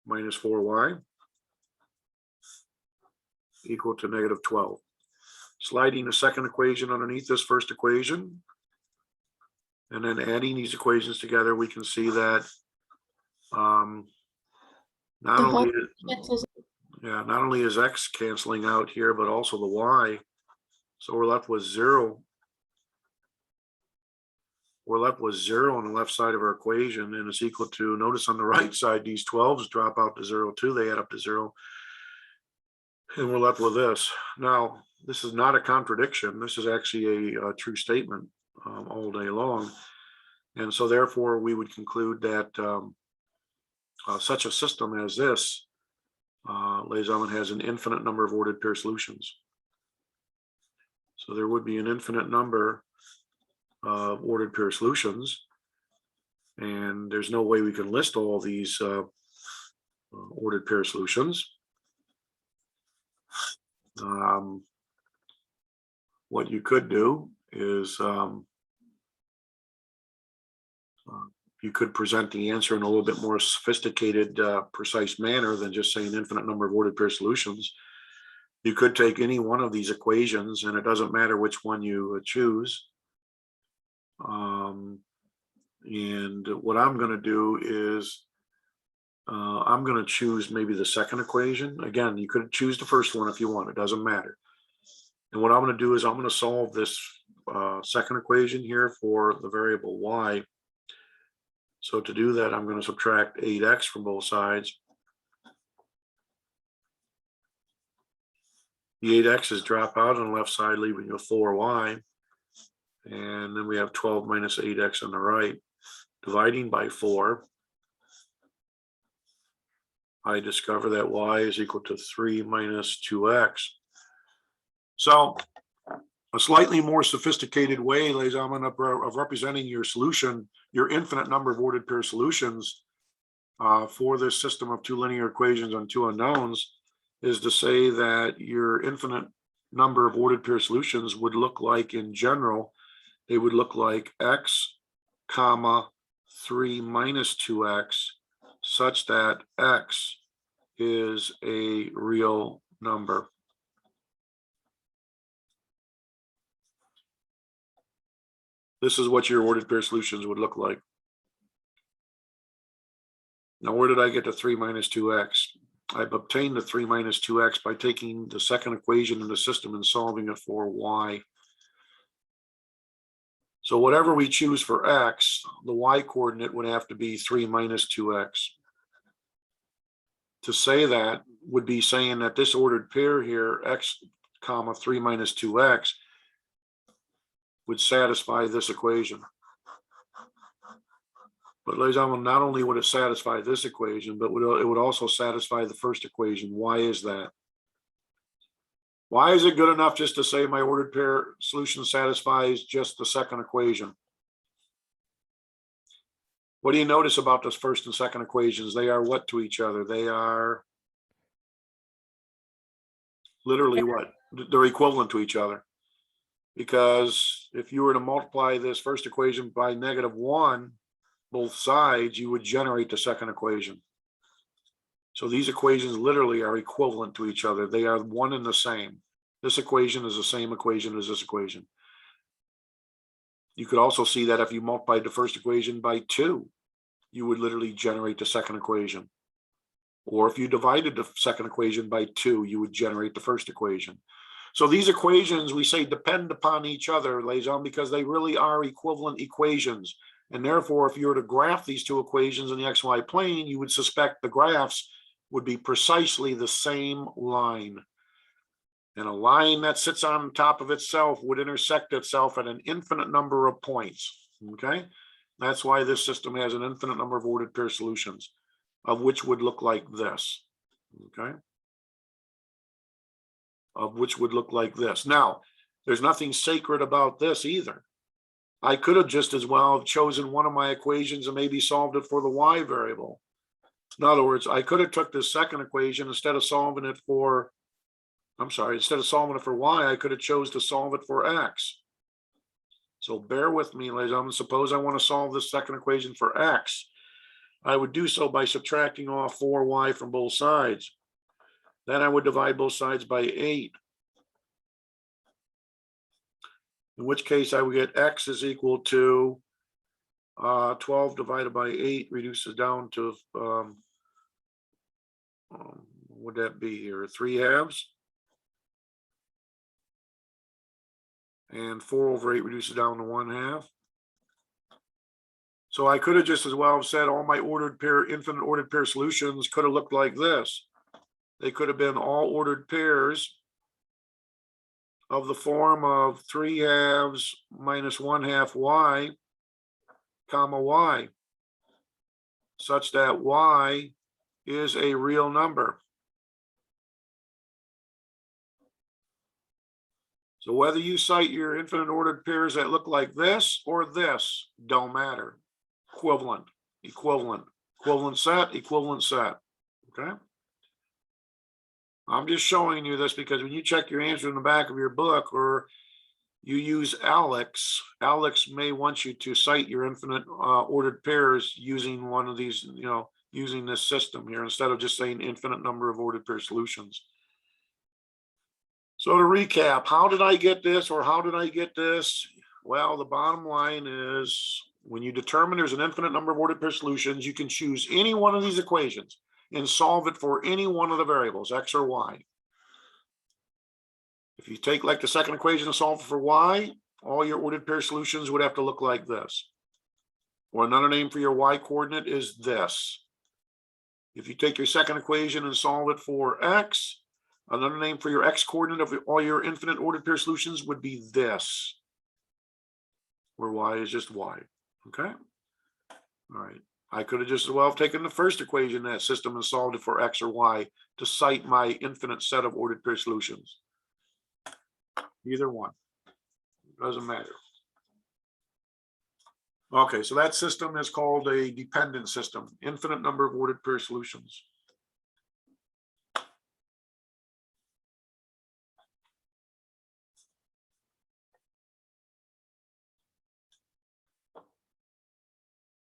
minus 4Y equal to negative 12. Sliding the second equation underneath this first equation, and then adding these equations together, we can see that not only is X canceling out here, but also the Y. So we're left with 0. We're left with 0 on the left side of our equation, and it's equal to, notice on the right side, these 12s drop out to 0 too. They add up to 0. And we're left with this. Now, this is not a contradiction. This is actually a true statement all day long. And so therefore, we would conclude that such a system as this, Les Amis, has an infinite number of ordered pair solutions. So there would be an infinite number of ordered pair solutions. And there's no way we can list all these ordered pair solutions. What you could do is you could present the answer in a little bit more sophisticated, precise manner than just saying infinite number of ordered pair solutions. You could take any one of these equations, and it doesn't matter which one you choose. And what I'm going to do is I'm going to choose maybe the second equation. Again, you could choose the first one if you want. It doesn't matter. And what I'm going to do is I'm going to solve this second equation here for the variable y. So to do that, I'm going to subtract 8x from both sides. The 8x's drop out on the left side, leaving you a 4y. And then we have 12 minus 8x on the right. Dividing by 4, I discover that y is equal to 3 minus 2x. So a slightly more sophisticated way, Les Amis, of representing your solution, your infinite number of ordered pair solutions for this system of two linear equations on two unknowns, is to say that your infinite number of ordered pair solutions would look like, in general, they would look like x comma 3 minus 2x, such that x is a real number. This is what your ordered pair solutions would look like. Now, where did I get the 3 minus 2x? I've obtained the 3 minus 2x by taking the second equation in the system and solving it for y. So whatever we choose for x, the y coordinate would have to be 3 minus 2x. To say that would be saying that this ordered pair here, x comma 3 minus 2x, would satisfy this equation. But ladies and gentlemen, not only would it satisfy this equation, but it would also satisfy the first equation. Why is that? Why is it good enough just to say my ordered pair solution satisfies just the second equation? What do you notice about those first and second equations? They are what to each other? They are literally what? They're equivalent to each other. Because if you were to multiply this first equation by -1, both sides, you would generate the second equation. So these equations literally are equivalent to each other. They are one and the same. This equation is the same equation as this equation. You could also see that if you multiplied the first equation by 2, you would literally generate the second equation. Or if you divided the second equation by 2, you would generate the first equation. So these equations, we say, depend upon each other, ladies and gentlemen, because they really are equivalent equations. And therefore, if you were to graph these two equations in the XY plane, you would suspect the graphs would be precisely the same line. And a line that sits on top of itself would intersect itself at an infinite number of points, okay? That's why this system has an infinite number of ordered pair solutions, of which would look like this, okay? Of which would look like this. Now, there's nothing sacred about this either. I could have just as well have chosen one of my equations and maybe solved it for the y variable. In other words, I could have took this second equation instead of solving it for, instead of solving it for y, I could have chose to solve it for x. So bear with me, ladies and gentlemen. Suppose I want to solve this second equation for x. I would do so by subtracting off 4y from both sides. Then I would divide both sides by 8. In which case I would get x is equal to 12 divided by 8 reduces down to, what would that be here? 3/2. And 4/8 reduces down to 1/2. So I could have just as well said all my infinite ordered pair solutions could have looked like this. They could have been all ordered pairs of the form of 3/2 minus 1/2 y, comma y, such that y is a real number. So whether you cite your infinite ordered pairs that look like this or this, don't matter. Equivalent, equivalent, equivalent set, okay? I'm just showing you this because when you check your answer in the back of your book or you use ALEKS, ALEKS may want you to cite your infinite ordered pairs using one of these, using this system here instead of just saying infinite number of ordered pair solutions. So to recap, how did I get this or how did I get this? Well, the bottom line is when you determine there's an infinite number of ordered pair solutions, you can choose any one of these equations and solve it for any one of the variables, x or y. If you take like the second equation and solve it for y, all your ordered pair solutions would have to look like this. Or another name for your y coordinate is this. If you take your second equation and solve it for x, another name for your x coordinate of all your infinite ordered pair solutions would be this, where y is just y, okay? All right. I could have just as well taken the first equation in that system and solved it for x or y to cite my infinite set of ordered pair solutions. Either one, doesn't matter. Okay, so that system is called a dependent system, infinite number of ordered pair solutions.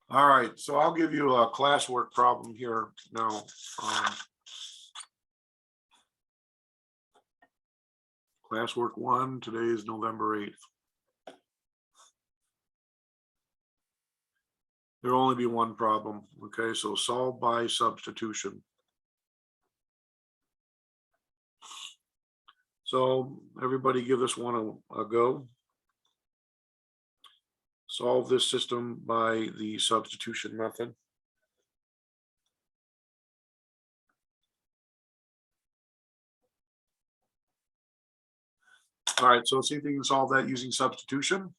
All right, so I'll give you a classwork problem here now. Classwork 1, today is November 8th. There'll only be one problem, okay? So solve by substitution. So everybody give this one a go. Solve this system by the substitution method. All right, so see if you can solve that using substitution.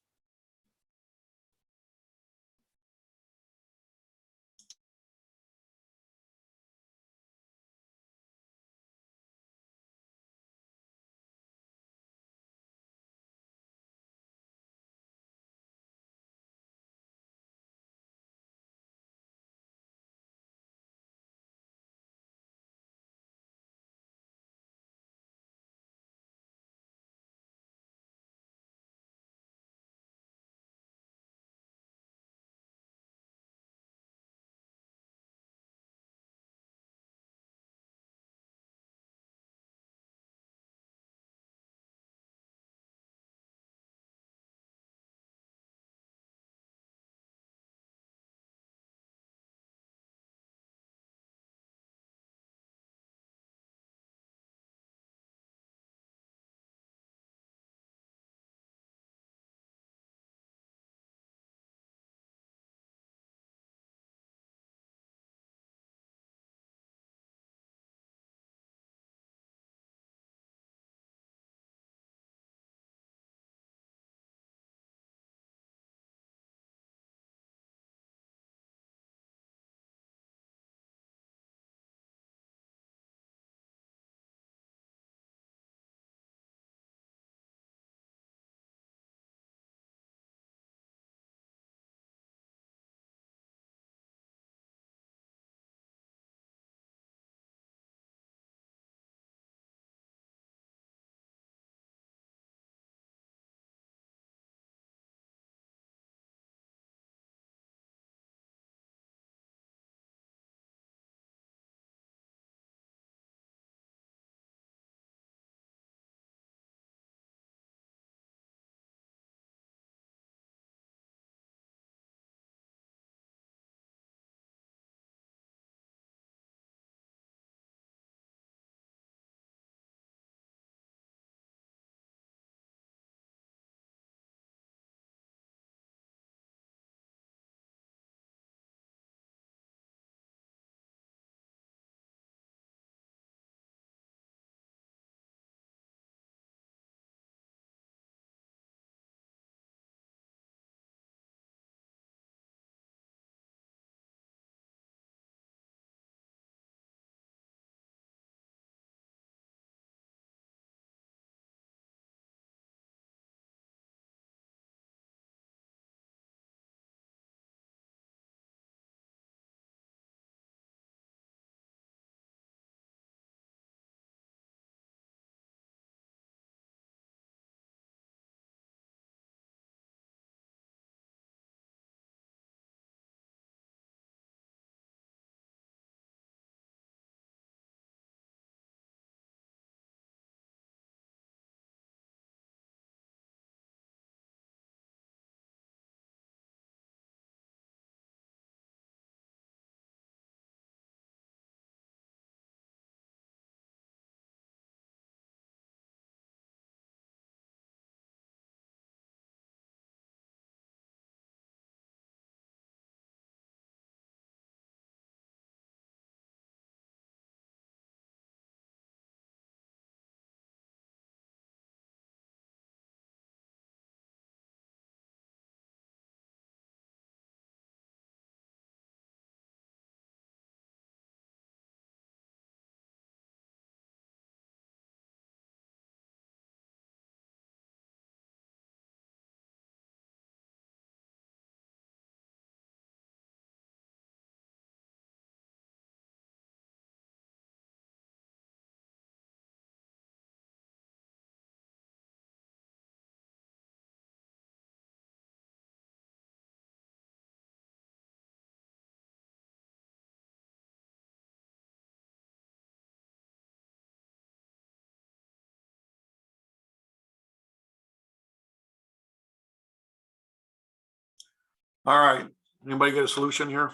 All right, anybody get a solution here?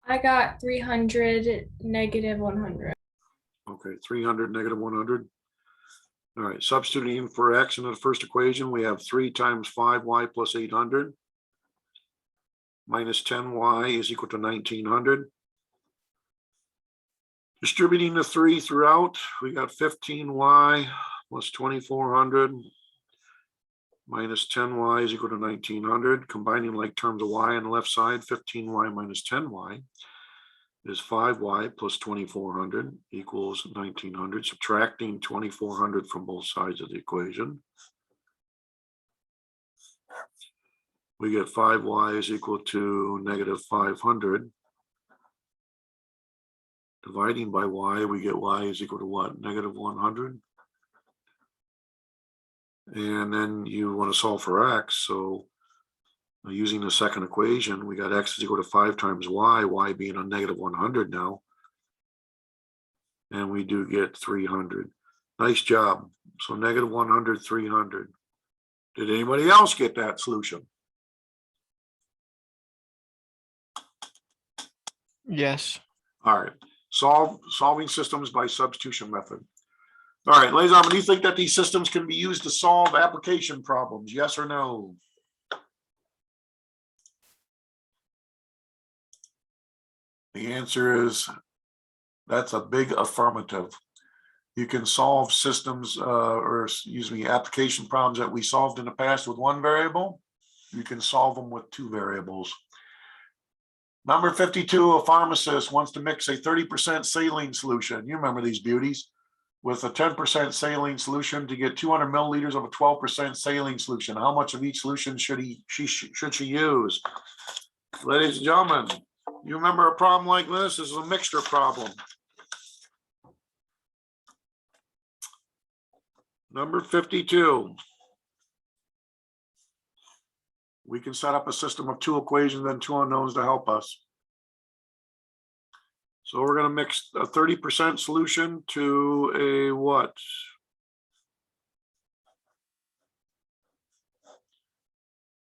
I got 300 negative 100. Okay, 300 negative 100. All right, substituting for x in the first equation, we have 3 times 5y plus 800 minus 10y is equal to 1900. Distributing the 3 throughout, we got 15y plus 2400 minus 10y is equal to 1900. Combining like terms of y on the left side, 15y minus 10y is 5y plus 2400 equals 1900. Subtracting 2400 from both sides of the equation, we get 5y is equal to negative 500. Dividing by y, we get y is equal to what? Negative 100. And then you want to solve for x. So using the second equation, we got x is equal to 5 times y being a negative 100 now. And we do get 300. Nice job. So negative 100, 300. Did anybody else get that solution? Yes. All right. Solving systems by substitution method. All right, ladies and gentlemen, do you think that these systems can be used to solve application problems? Yes or no? The answer is that's a big affirmative. You can solve systems application problems that we solved in the past with 1 variable. You can solve them with 2 variables. Number 52, a pharmacist wants to mix a 30% saline solution. You remember these beauties, with a 10% saline solution to get 200 milliliters of a 12% saline solution. How much of each solution should she use? Ladies and gentlemen, you remember a problem like this? This is a mixture problem. Number 52. We can set up a system of 2 equations and 2 unknowns to help us. So we're going to mix a 30% solution to a what?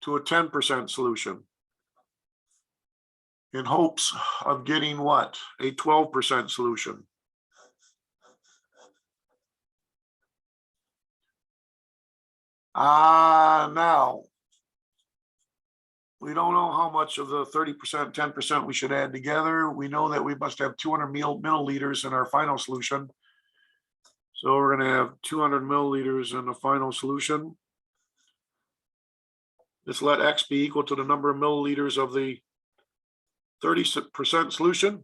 To a 10% solution, in hopes of getting what? A 12% solution. Now, we don't know how much of the 30%, 10% we should add together. We know that we must have 200 milliliters in our final solution. So we're going to have 200 milliliters in the final solution. Let's let X be equal to the number of milliliters of the 30% solution.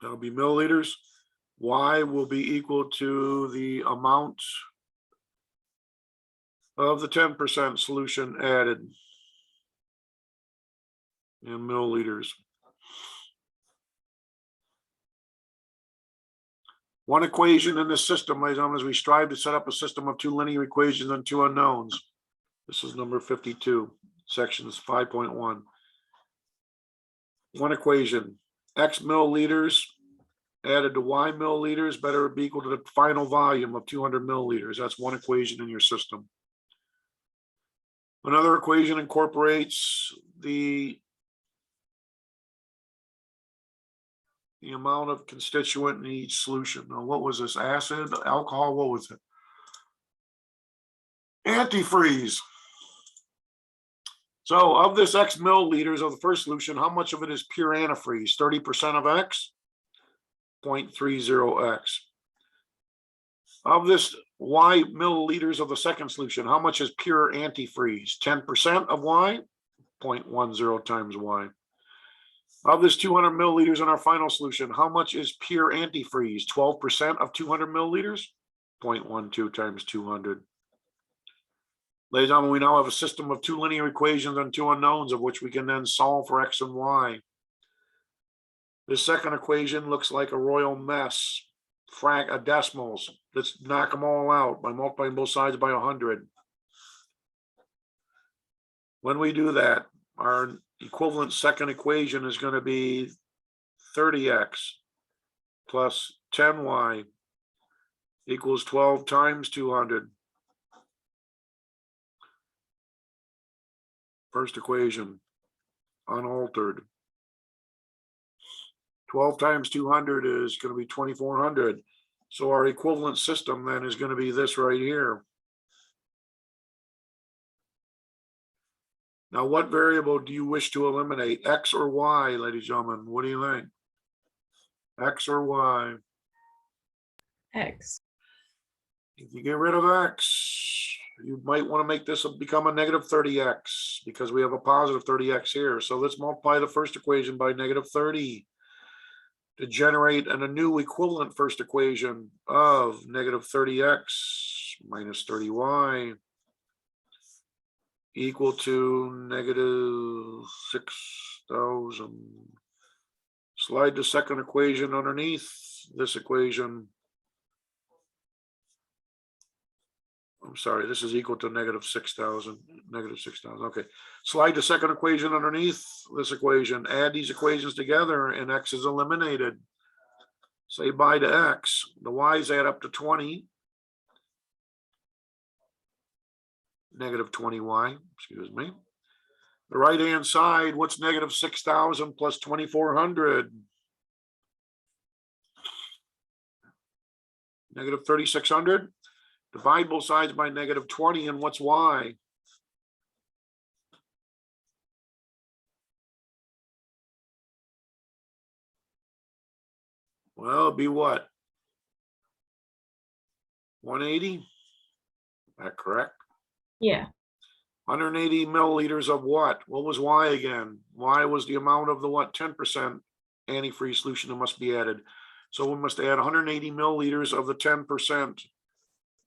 That'll be milliliters. Y will be equal to the amount of the 10% solution added in milliliters. One equation in this system, ladies and gentlemen, as we strive to set up a system of 2 linear equations and 2 unknowns. This is number 52, sections 5.1. One equation, X milliliters added to Y milliliters better be equal to the final volume of 200 milliliters. That's one equation in your system. Another equation incorporates the amount of constituent in each solution. Now, what was this? Acid, alcohol, what was it? Antifreeze. So of this X milliliters of the first solution, how much of it is pure antifreeze? 30% of X, 0.30X. Of this Y milliliters of the second solution, how much is pure antifreeze? 10% of Y, 0.10 times Y. Of this 200 milliliters in our final solution, how much is pure antifreeze? 12% of 200 milliliters, 0.12 times 200. Ladies and gentlemen, we now have a system of 2 linear equations and 2 unknowns of which we can then solve for X and Y. This second equation looks like a royal mess, decimals. Let's knock them all out by multiplying both sides by 100. When we do that, our equivalent second equation is going to be 30X plus 10Y equals 12 times 200. First equation, unaltered. 12 times 200 is going to be 2400. So our equivalent system then is going to be this right here. Now, what variable do you wish to eliminate? X or Y, ladies and gentlemen? What do you think? X or Y? X. If you get rid of X, you might want to make this become a negative 30X because we have a positive 30X here. So let's multiply the first equation by negative 30 to generate a new equivalent first equation of negative 30X minus 30Y equal to negative 6,000. Slide the second equation underneath this equation. I'm sorry, this is equal to negative 6,000, negative 6,000. Okay, slide the second equation underneath this equation, add these equations together, and X is eliminated. Say bye to X. The Y's add up to 20. Negative 20Y, excuse me. The right-hand side, what's negative 6,000 plus 2,400? Negative 3,600. Divide both sides by negative 20, and what's Y? Well, it'd be what? 180? Is that correct? Yeah. 180 milliliters of what? What was Y again? Y was the amount of the what? 10% antifreeze solution that must be added. So we must add 180 milliliters of the 10%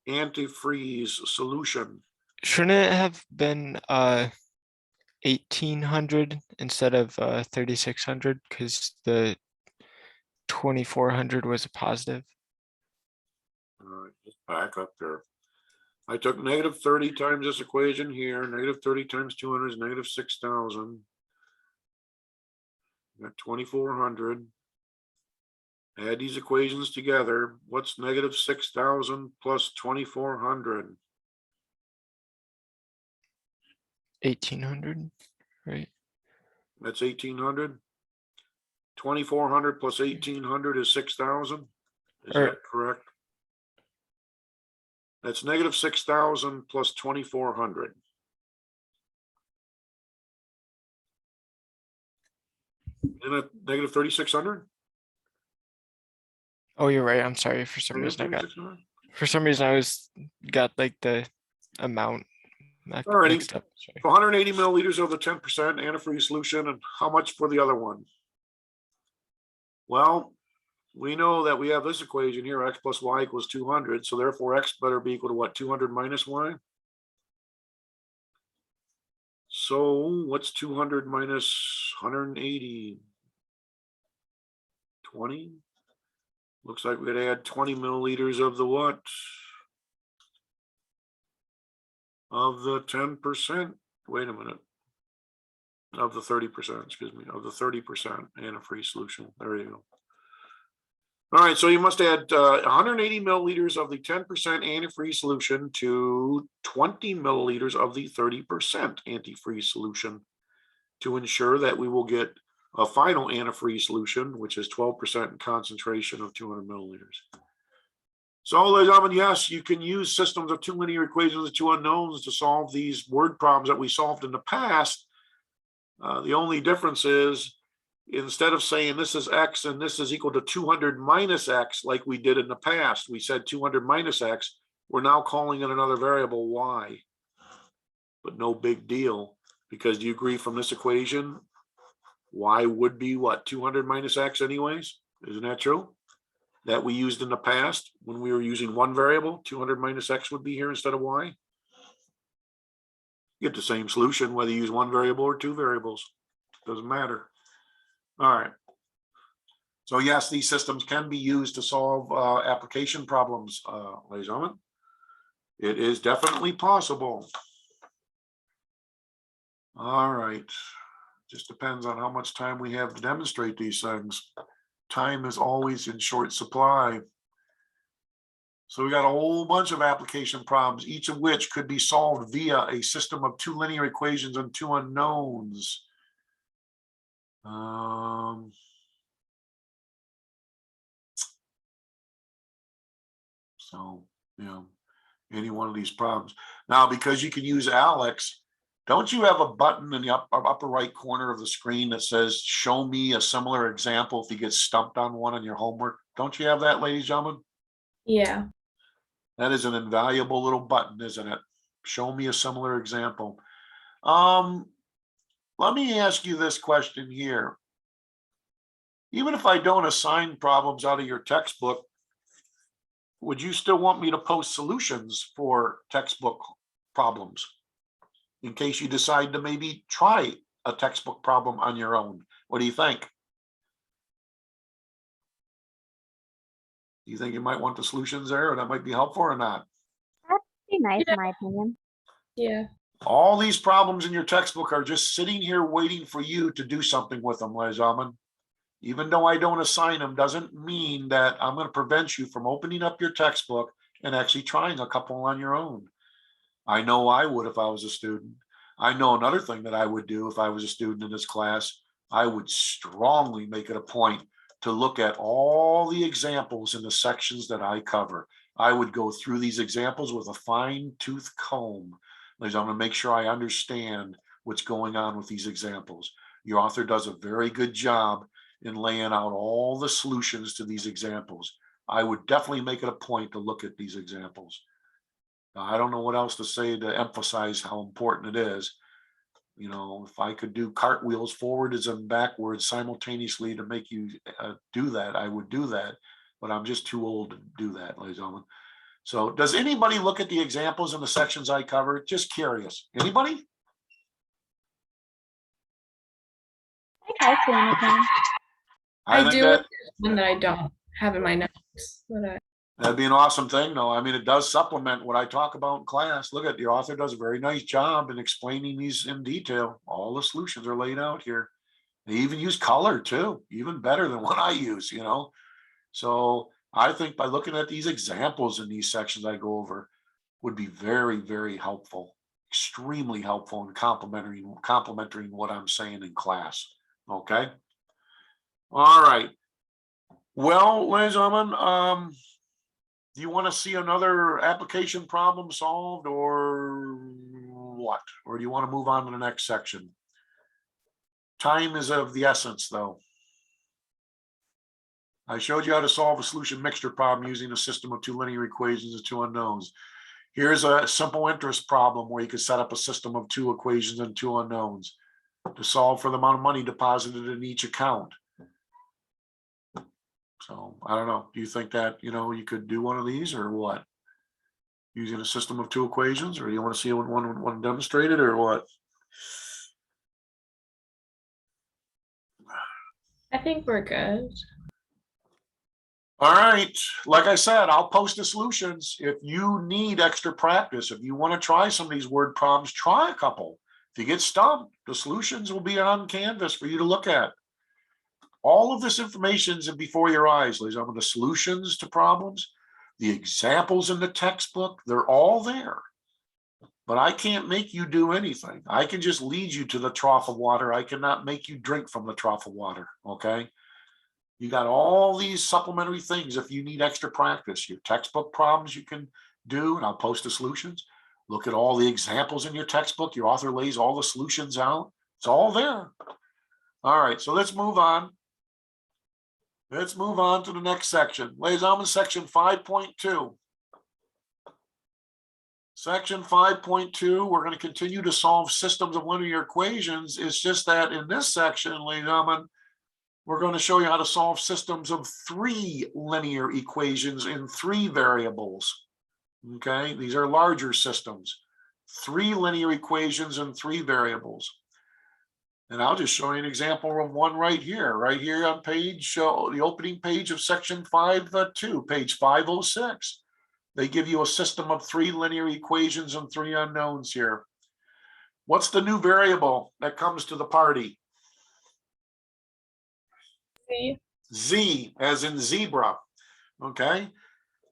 antifreeze solution. Shouldn't it have been 1800 instead of 3600 because the 2400 was a positive? All right, just back up there. I took negative 30 times this equation here. Negative 30 times 200 is negative 6,000. Got 2,400. Add these equations together. What's negative 6,000 plus 2,400? 1800, right? That's 1,800. 2,400 plus 1,800 is 6,000. Is Or- that correct? That's negative 6,000 plus 2,400. Isn't it negative 3,600? Oh, you're right. I'm sorry. For some reason, I got like the amount Alrighty. mixed up. Sorry. 180 milliliters of the 10% antifreeze solution, and how much for the other one? Well, we know that we have this equation here, X plus Y equals 200. So therefore X better be equal to what? 200 minus Y. So what's 200 minus 180? 20. Looks like we'd add 20 milliliters of the what? Of the 10%. Wait a minute. Of the 30%, excuse me, of the 30% antifreeze solution. There you go. All right, so you must add 180 milliliters of the 10% antifreeze solution to 20 milliliters of the 30% antifreeze solution to ensure that we will get a final antifreeze solution, which is 12% concentration of 200 milliliters. So, ladies and gentlemen, yes, you can use systems of two linear equations of two unknowns to solve these word problems that we solved in the past. The only difference is, instead of saying this is X and this is equal to 200 minus X, like we did in the past, we said 200 minus X, we're now calling it another variable Y. But no big deal, because do you agree from this equation, Y would be what, 200 minus X anyways? Isn't that true? That we used in the past when we were using one variable, 200 minus X would be here instead of Y. You get the same solution whether you use one variable or two variables. Doesn't matter. All right. So yes, these systems can be used to solve application problems, ladies and gentlemen. It is definitely possible. All right. Just depends on how much time we have to demonstrate these things. Time is always in short supply. So we got a whole bunch of application problems, each of which could be solved via a system of 2 linear equations and 2 unknowns. So, you know, any one of these problems. Now, because you can use Alex, don't you have a button in the upper right corner of the screen that says, show me a similar example if you get stumped on one on your homework? Don't you have that, ladies and gentlemen? Yeah. That is an invaluable little button, isn't it? Show me a similar example. Let me ask you this question here. Even if I don't assign problems out of your textbook, would you still want me to post solutions for textbook problems in case you decide to maybe try a textbook problem on your own? What do you think? Do you think you might want the solutions there, or that might be helpful or not? That'd be nice, Yeah. in my opinion. Yeah. All these problems in your textbook are just sitting here waiting for you to do something with them, ladies and gentlemen. Even though I don't assign them, doesn't mean that I'm going to prevent you from opening up your textbook and actually trying a couple on your own. I know I would if I was a student. I know another thing that I would do if I was a student in this class. I would strongly make it a point to look at all the examples in the sections that I cover. I would go through these examples with a fine-tooth comb. I'm going to make sure I understand what's going on with these examples. Your author does a very good job in laying out all the solutions to these examples. I would definitely make it a point to look at these examples. Now, I don't know what else to say to emphasize how important it is. You know, if I could do cartwheels forwards and backwards simultaneously to make you do that, I would do that. But I'm just too old to do that, ladies and gentlemen. So does anybody look at the examples in the sections I covered? Just curious. Anybody? I see anything. I think do that one that I don't have in my notes. that'd be an awesome thing, though. I mean, it does supplement what I talk about in class. Look at, your author does a very nice job in explaining these in detail. All the solutions are laid out here. They even use color too, even better than what I use, you know. So I think by looking at these examples in these sections I go over would be very, very helpful, extremely helpful in complementing what I'm saying in class. Okay. All right. Well, ladies and gentlemen, do you want to see another application problem solved or what? Or do you want to move on to the next section? Time is of the essence, though. I showed you how to solve a solution mixture problem using a system of 2 linear equations and 2 unknowns. Here's a simple interest problem where you could set up a system of 2 equations and 2 unknowns to solve for the amount of money deposited in each account. So I don't know. Do you think that, you know, you could do one of these or what? Using a system of 2 equations, or do you want to see one demonstrated or what? I think we're good. All right. Like I said, I'll post the solutions. If you need extra practice, if you want to try some of these word problems, try a couple. If you get stumped, the solutions will be on Canvas for you to look at. All of this information is before your eyes, ladies and gentlemen. The solutions to problems, the examples in the textbook, they're all there. But I can't make you do anything. I can just lead you to the trough of water. I cannot make you drink from the trough of water, okay? You got all these supplementary things if you need extra practice. Your textbook problems you can do, and I'll post the solutions. Look at all the examples in your textbook. Your author lays all the solutions out. It's all there. All right, so let's move on. Let's move on to the next section. Ladies and gentlemen, section 5.2. Section 5.2, we're going to continue to solve systems of linear equations. It's just that in this section, ladies and gentlemen, we're going to show you how to solve systems of 3 linear equations in 3 variables. Okay, these are larger systems. 3 linear equations and 3 variables. And I'll just show you an example of one right here on page, the opening page of section 5.2, page 506. They give you a system of 3 linear equations and 3 unknowns here. What's the new variable that comes to the party? See? Z, as in zebra. Okay.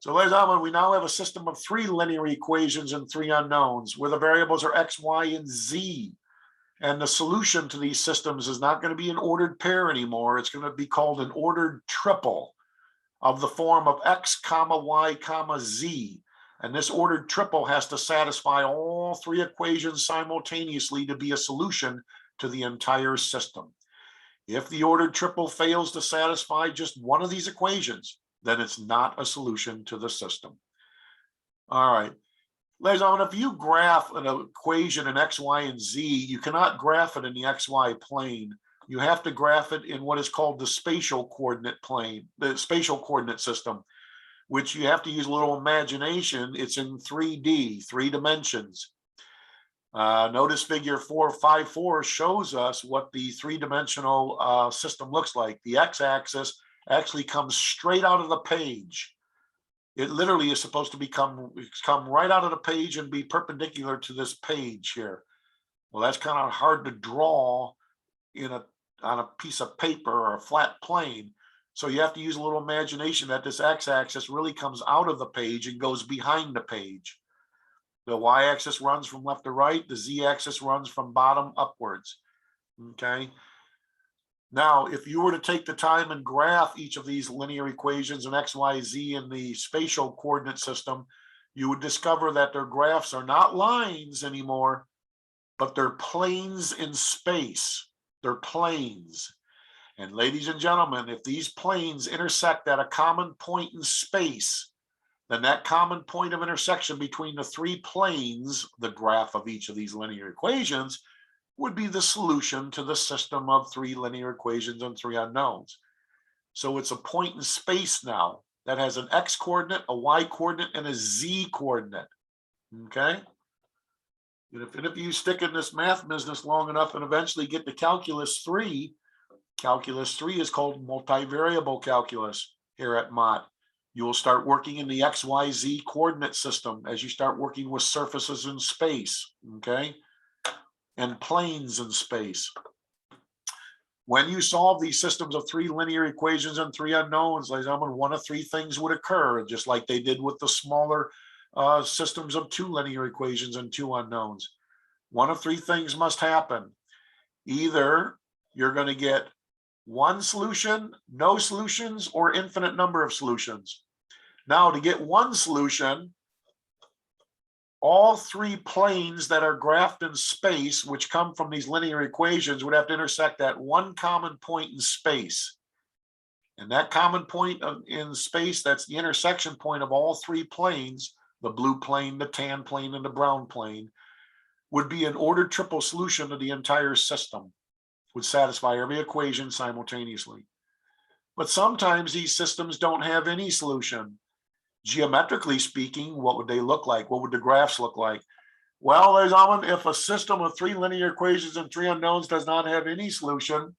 So ladies and gentlemen, we now have a system of 3 linear equations and 3 unknowns where the variables are x, y, and z. And the solution to these systems is not going to be an ordered pair anymore. It's going to be called an ordered triple of the form of x comma y comma z. And this ordered triple has to satisfy all 3 equations simultaneously to be a solution to the entire system. If the ordered triple fails to satisfy just one of these equations, then it's not a solution to the system. All right. Ladies and gentlemen, if you graph an equation in x, y, and z, you cannot graph it in the xy plane. You have to graph it in what is called the spatial coordinate plane, the spatial coordinate system, which you have to use a little imagination. It's in 3D, 3 dimensions. Notice figure 454 shows us what the 3-dimensional system looks like. The x-axis actually comes straight out of the page. It literally is supposed to come right out of the page and be perpendicular to this page here. Well, that's kind of hard to draw on a piece of paper or a flat plane. So you have to use a little imagination that this x-axis really comes out of the page and goes behind the page. The y-axis runs from left to right. The z-axis runs from bottom upwards. Okay. Now, if you were to take the time and graph each of these linear equations in x, y, z in the spatial coordinate system, you would discover that their graphs are not lines anymore, but they're planes in space. They're planes. And ladies and gentlemen, if these planes intersect at a common point in space, then that common point of intersection between the 3 planes, the graph of each of these linear equations, would be the solution to the system of 3 linear equations and 3 unknowns. So it's a point in space now that has an x coordinate, a y coordinate, and a z coordinate. Okay? And if you stick in this math business long enough and eventually get to calculus 3 is called multivariable calculus here at Mott. You will start working in the XYZ coordinate system as you start working with surfaces in space, okay, and planes in space. When you solve these systems of 3 linear equations and 3 unknowns, ladies and gentlemen, one of 3 things would occur, just like they did with the smaller systems of 2 linear equations and 2 unknowns. One of 3 things must happen. Either you're going to get 1 solution, no solutions, or infinite number of solutions. Now, to get 1 solution, all 3 planes that are graphed in space, which come from these linear equations, would have to intersect at 1 common point in space. And that common point in space, that's the intersection point of all 3 planes, the blue plane, the tan plane, and the brown plane, would be an ordered triple solution to the entire system. Would satisfy every equation simultaneously. But sometimes these systems don't have any solution. Geometrically speaking, what would they look like? What would the graphs look like? Well, ladies and gentlemen, if a system of 3 linear equations and 3 unknowns does not have any solution,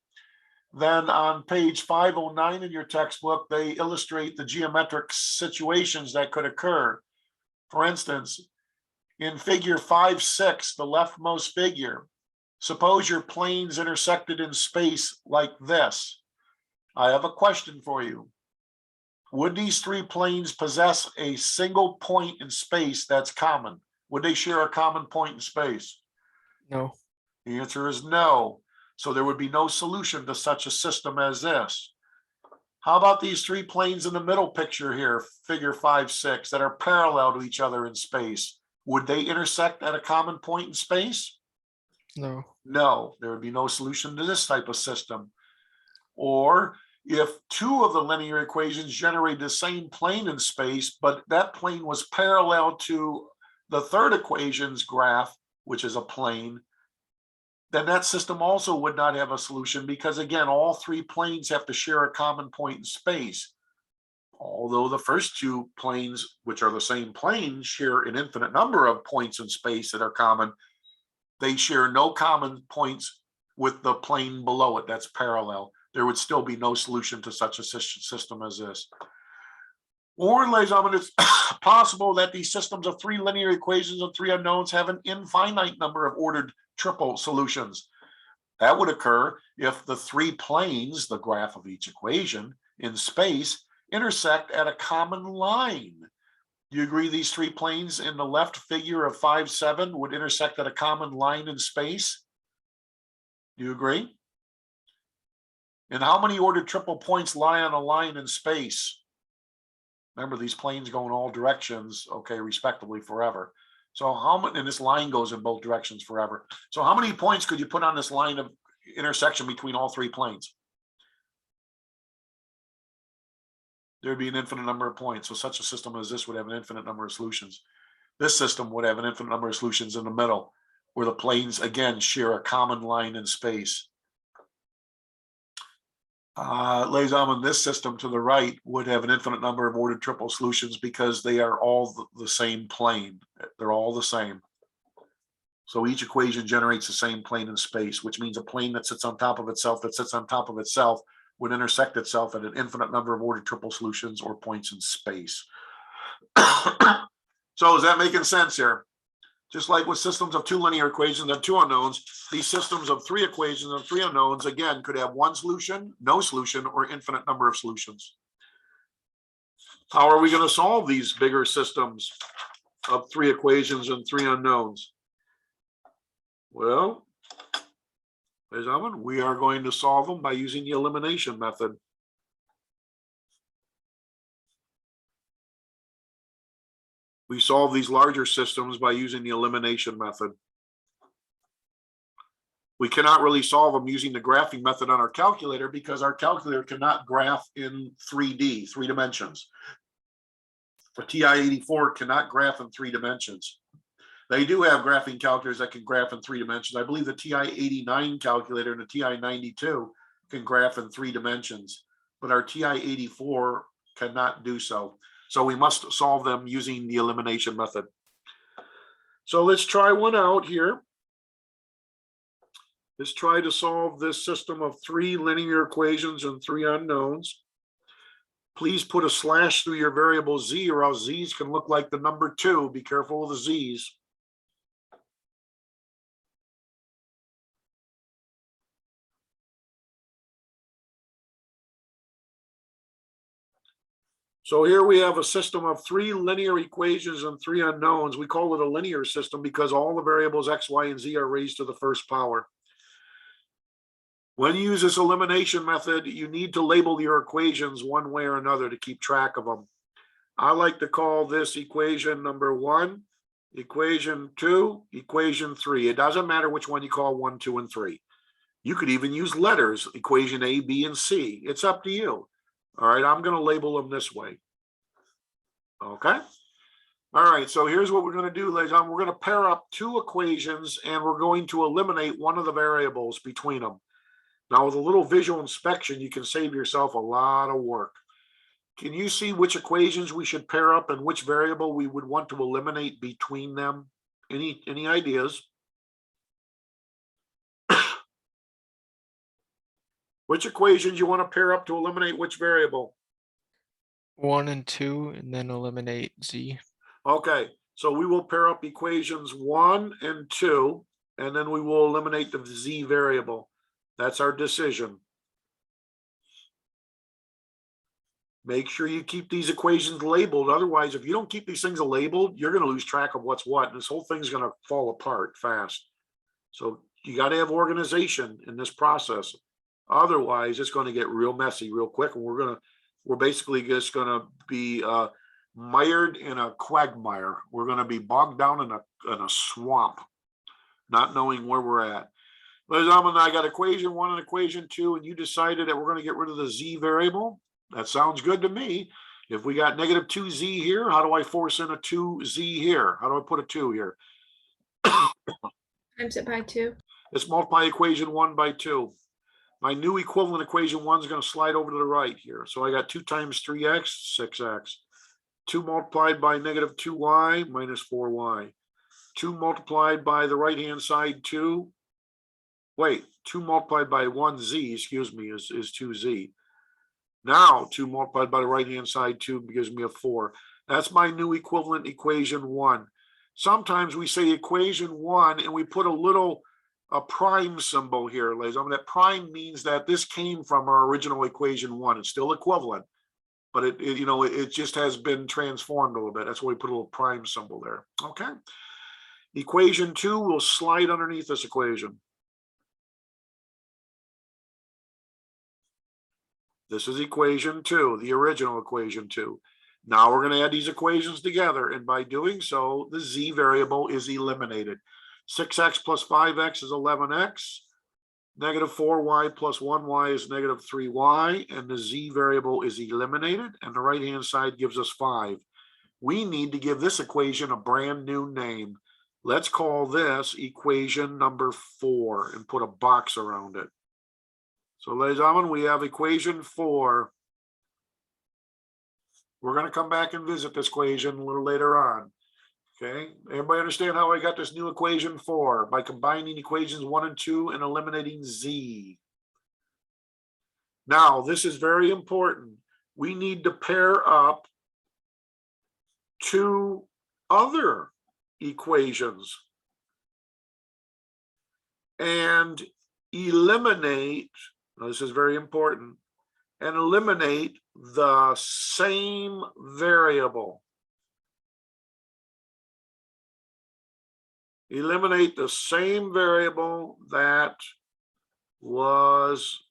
then on page 509 in your textbook, they illustrate the geometric situations that could occur. For instance, in figure 5.6, the leftmost figure, suppose your planes intersected in space like this. I have a question for you. Would these 3 planes possess a single point in space that's common? Would they share a common point in space? No. The answer is no. So there would be no solution to such a system as this. How about these 3 planes in the middle picture here, figure 5.6, that are parallel to each other in space? Would they intersect at a common point in space? No. No, there would be no solution to this type of system. Or if 2 of the linear equations generate the same plane in space, but that plane was parallel to the 3rd equation's graph, which is a plane, then that system also would not have a solution because, again, all 3 planes have to share a common point in space. Although the first 2 planes, which are the same plane, share an infinite number of points in space that are common, they share no common points with the plane below it that's parallel. There would still be no solution to such a system as this. Or, ladies and gentlemen, it's possible that these systems of 3 linear equations and 3 unknowns have an infinite number of ordered triple solutions. That would occur if the 3 planes, the graph of each equation in space, intersect at a common line. Do you agree these three planes in the left figure of 5-7 would intersect at a common line in space? Do you agree? And how many ordered triple points lie on a line in space? Remember, these planes go in all directions, okay, respectively forever. So how many, and this line goes in both directions forever. So how many points could you put on this line of intersection between all three planes? There'd be an infinite number of points. So such a system as this would have an infinite number of solutions. This system would have an infinite number of solutions in the middle, where the planes again share a common line in space. Ladies and gentlemen, this system to the right would have an infinite number of ordered triple solutions because they are all the same plane. They're all the same. So each equation generates the same plane in space, which means a plane that sits on top of itself, would intersect itself at an infinite number of ordered triple solutions or points in space. So is that making sense here? Just like with systems of two linear equations and two unknowns, these systems of three equations and three unknowns, again, could have one solution, no solution, or infinite number of solutions. How are we going to solve these bigger systems of three equations and three unknowns? Well, ladies and gentlemen, we are going to solve them by using the elimination method. We solve these larger systems by using the elimination method. We cannot really solve them using the graphing method on our calculator because our calculator cannot graph in 3D, 3 dimensions. The TI-84 cannot graph in 3 dimensions. They do have graphing calculators that can graph in 3 dimensions. I believe the TI-89 calculator and the TI-92 can graph in 3 dimensions, but our TI-84 cannot do so. So we must solve them using the elimination method. So let's try one out here. Let's try to solve this system of 3 linear equations and 3 unknowns. Please put a slash through your variable z, or else z's can look like the number 2. Be careful of the z's. So here we have a system of 3 linear equations and 3 unknowns. We call it a linear system because all the variables x, y, and z are raised to the first power. When you use this elimination method, you need to label your equations one way or another to keep track of them. I like to call this equation number 1, equation 2, equation 3. It doesn't matter which one you call 1, 2, and 3. You could even use letters, equation A, B, and C. It's up to you. All right, I'm going to label them this way. Okay. All right, so here's what we're going to do, ladies and gentlemen. We're going to pair up 2 equations and we're going to eliminate one of the variables between them. Now, with a little visual inspection, you can save yourself a lot of work. Can you see which equations we should pair up and which variable we would want to eliminate between them? Any ideas? Which equations you want to pair up to eliminate which variable? 1 and 2, and then eliminate z. Okay, so we will pair up equations 1 and 2, and then we will eliminate the z variable. That's our decision. Make sure you keep these equations labeled. Otherwise, if you don't keep these things labeled, you're going to lose track of what's what, and this whole thing's going to fall apart fast. So you got to have organization in this process. Otherwise, it's going to get real messy real quick, and we're basically just going to be mired in a quagmire. We're going to be bogged down in a swamp, not knowing where we're at. Ladies and gentlemen, I got equation 1 and equation 2, and you decided that we're going to get rid of the z variable. That sounds good to me. If we got negative 2z here, how do I force in a 2z here? How do I put a 2 here? Times it by 2. Let's multiply equation 1 by 2. My new equivalent equation 1 is going to slide over to the right here. So I got 2 times 3x, 6x. 2 multiplied by negative 2y minus 4y. 2 multiplied by the right-hand side 2. Wait, 2 multiplied by 1z, excuse me, is 2z. Now 2 multiplied by the right-hand side 2 gives me a 4. That's my new equivalent equation 1. Sometimes we say equation 1 and we put a prime symbol here, ladies. That prime means that this came from our original equation 1. It's still equivalent. but it just has been transformed a little bit. That's why we put a little prime symbol there. Okay. Equation 2 will slide underneath this equation. This is equation 2, the original equation 2. Now we're going to add these equations together, and by doing so, the z variable is eliminated. 6x plus 5x is 11x. Negative 4y plus 1y is negative 3y, and the z variable is eliminated, and the right-hand side gives us 5. We need to give this equation a brand new name. Let's call this equation number 4 and put a box around it. So, ladies and gentlemen, we have equation 4. We're going to come back and visit this equation a little later on. Okay, everybody understand how I got this new equation 4? By combining equations 1 and 2 and eliminating z. Now, this is very important. We need to pair up 2 other equations and eliminate, now this is very important, and eliminate the same variable. Eliminate the same variable that was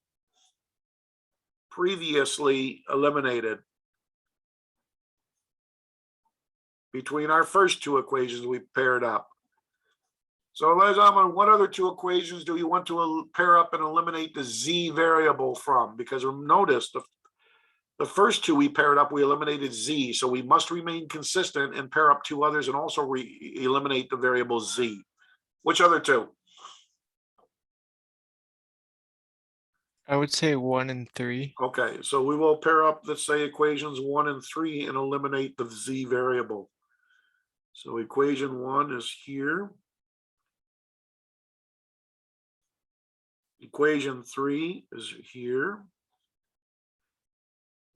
previously eliminated. Between our first 2 equations we paired up. So, ladies and gentlemen, what other 2 equations do you want to pair up and eliminate the z variable from? Because notice the first 2 we paired up, we eliminated z. So we must remain consistent and pair up 2 others and also eliminate the variable z. Which other 2? I would say 1 and 3. Okay, so we will pair up, let's say, equations 1 and 3 and eliminate the z variable. So equation 1 is here. Equation 3 is here.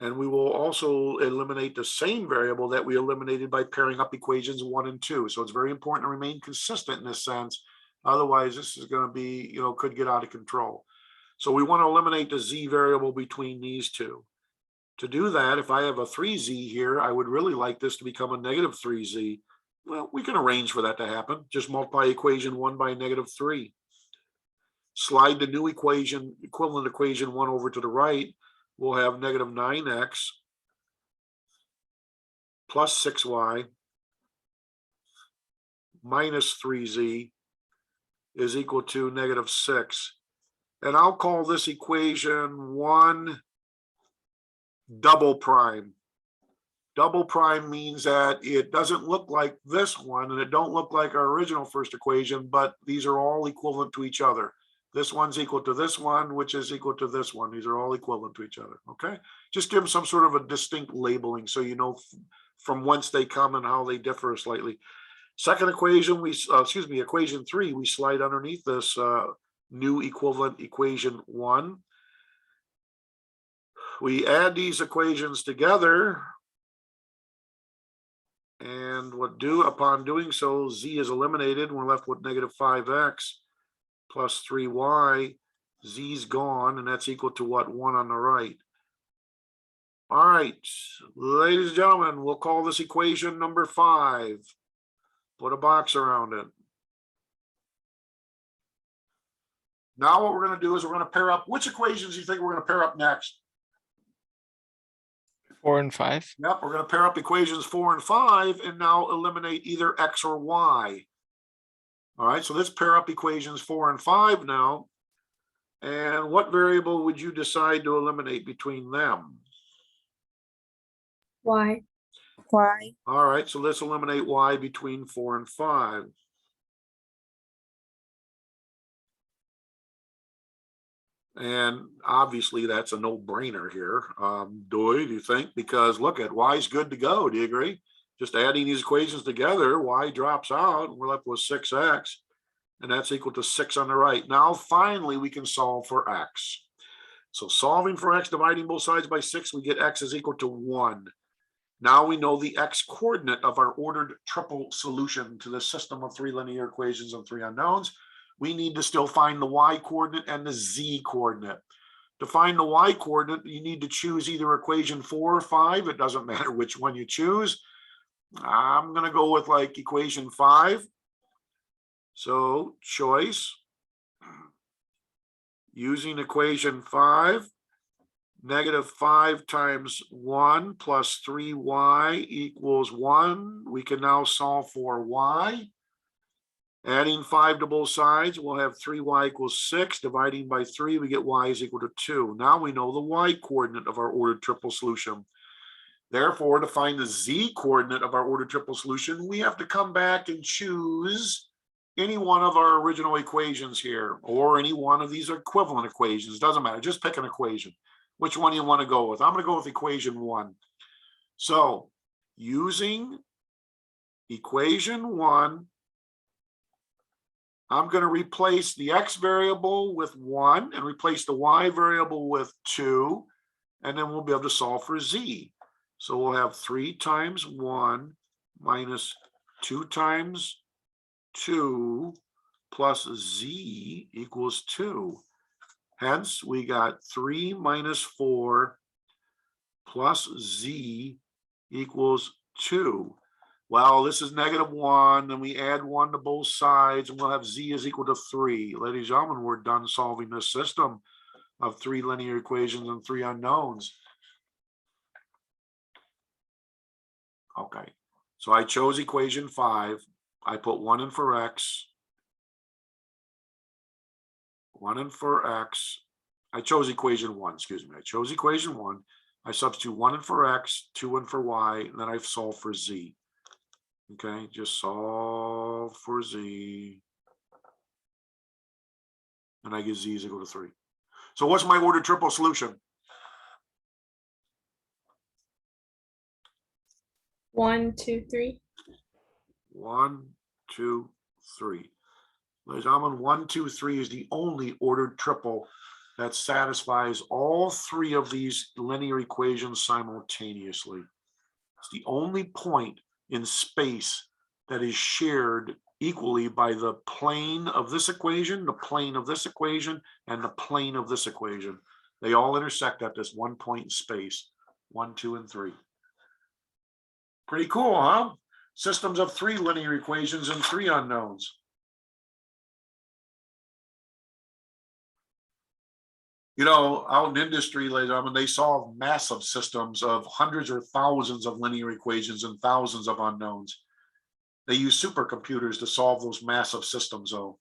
And we will also eliminate the same variable that we eliminated by pairing up equations 1 and 2. So it's very important to remain consistent in this sense. Otherwise, this is going to be, could get out of control. So we want to eliminate the z variable between these 2. To do that, if I have a 3z here, I would really like this to become a negative 3z. Well, we can arrange for that to happen. Just multiply equation 1 by negative 3. Slide the new equation, equivalent equation 1 over to the right. We'll have negative 9x plus 6y minus 3z is equal to negative 6. And I'll call this equation 1 double prime. Double prime means that it doesn't look like this one and it don't look like our original first equation, but these are all equivalent to each other. This one's equal to this one, which is equal to this one. These are all equivalent to each other, okay? Just give them some sort of a distinct labeling so you know from whence they come and how they differ slightly. Second equation, equation 3, we slide underneath this new equivalent equation 1. We add these equations together, and upon doing so, z is eliminated. We're left with negative 5x plus 3y. Z's gone, and that's equal to what? 1 on the right. All right, ladies and gentlemen, we'll call this equation number 5. Put a box around it. Now what we're going to do is we're going to pair up. Which equations do you think we're going to pair up next? 4 and 5. Yep, we're going to pair up equations 4 and 5 and now eliminate either x or y. All right, so let's pair up equations 4 and 5 now. And what variable would you decide to eliminate between them? Y. All right, so let's eliminate y between 4 and 5. And obviously that's a no-brainer here. Do you think? Because look at y is good to go. Do you agree? Just adding these equations together, y drops out, and we're left with 6x, and that's equal to 6 on the right. Now finally we can solve for x. So solving for x, dividing both sides by 6, we get x is equal to 1. Now we know the x coordinate of our ordered triple solution to the system of 3 linear equations and 3 unknowns. We need to still find the y coordinate and the z coordinate. To find the y coordinate, you need to choose either equation 4 or 5. It doesn't matter which one you choose. I'm going to go with like equation 5. So choice, using equation 5, -5 times 1 plus 3y equals 1. We can now solve for y. Adding 5 to both sides, we'll have 3y equals 6. Dividing by 3, we get y is equal to 2. Now we know the y coordinate of our ordered triple solution. Therefore, to find the z coordinate of our ordered triple solution, we have to come back and choose any one of our original equations here, or any one of these equivalent equations. Doesn't matter, just pick an equation. Which one you want to go with? I'm going to go with equation 1. So, using equation 1, I'm going to replace the x variable with 1 and replace the y variable with 2, and then we'll be able to solve for z. So we'll have 3 times 1 minus 2 times 2 plus z equals 2. Hence, we got 3 minus 4 plus z equals 2. Well, this is -1, and we add 1 to both sides, and we'll have z is equal to 3. Ladies and gentlemen, we're done solving this system of 3 linear equations and 3 unknowns. Okay, so I chose equation 5. I put 1 in for x. 1 in for x. I chose equation 1, excuse me. I chose equation 1. I substitute 1 in for x, 2 in for y, and then I solve for z. Okay, just solve for z. And I get z is equal to 3. So what's my ordered triple solution? 1, 2, 3. 1, 2, 3. Ladies and gentlemen, 1, 2, 3 is the only ordered triple that satisfies all 3 of these linear equations simultaneously. It's the only point in space that is shared equally by the plane of this equation, the plane of this equation, and the plane of this equation. They all intersect at this one point in space, 1, 2, and 3. Pretty cool, huh? Systems of 3 linear equations and 3 unknowns. You know, out in industry, ladies and gentlemen, they solve massive systems of hundreds or thousands of linear equations and thousands of unknowns. They use supercomputers to solve those massive systems, though.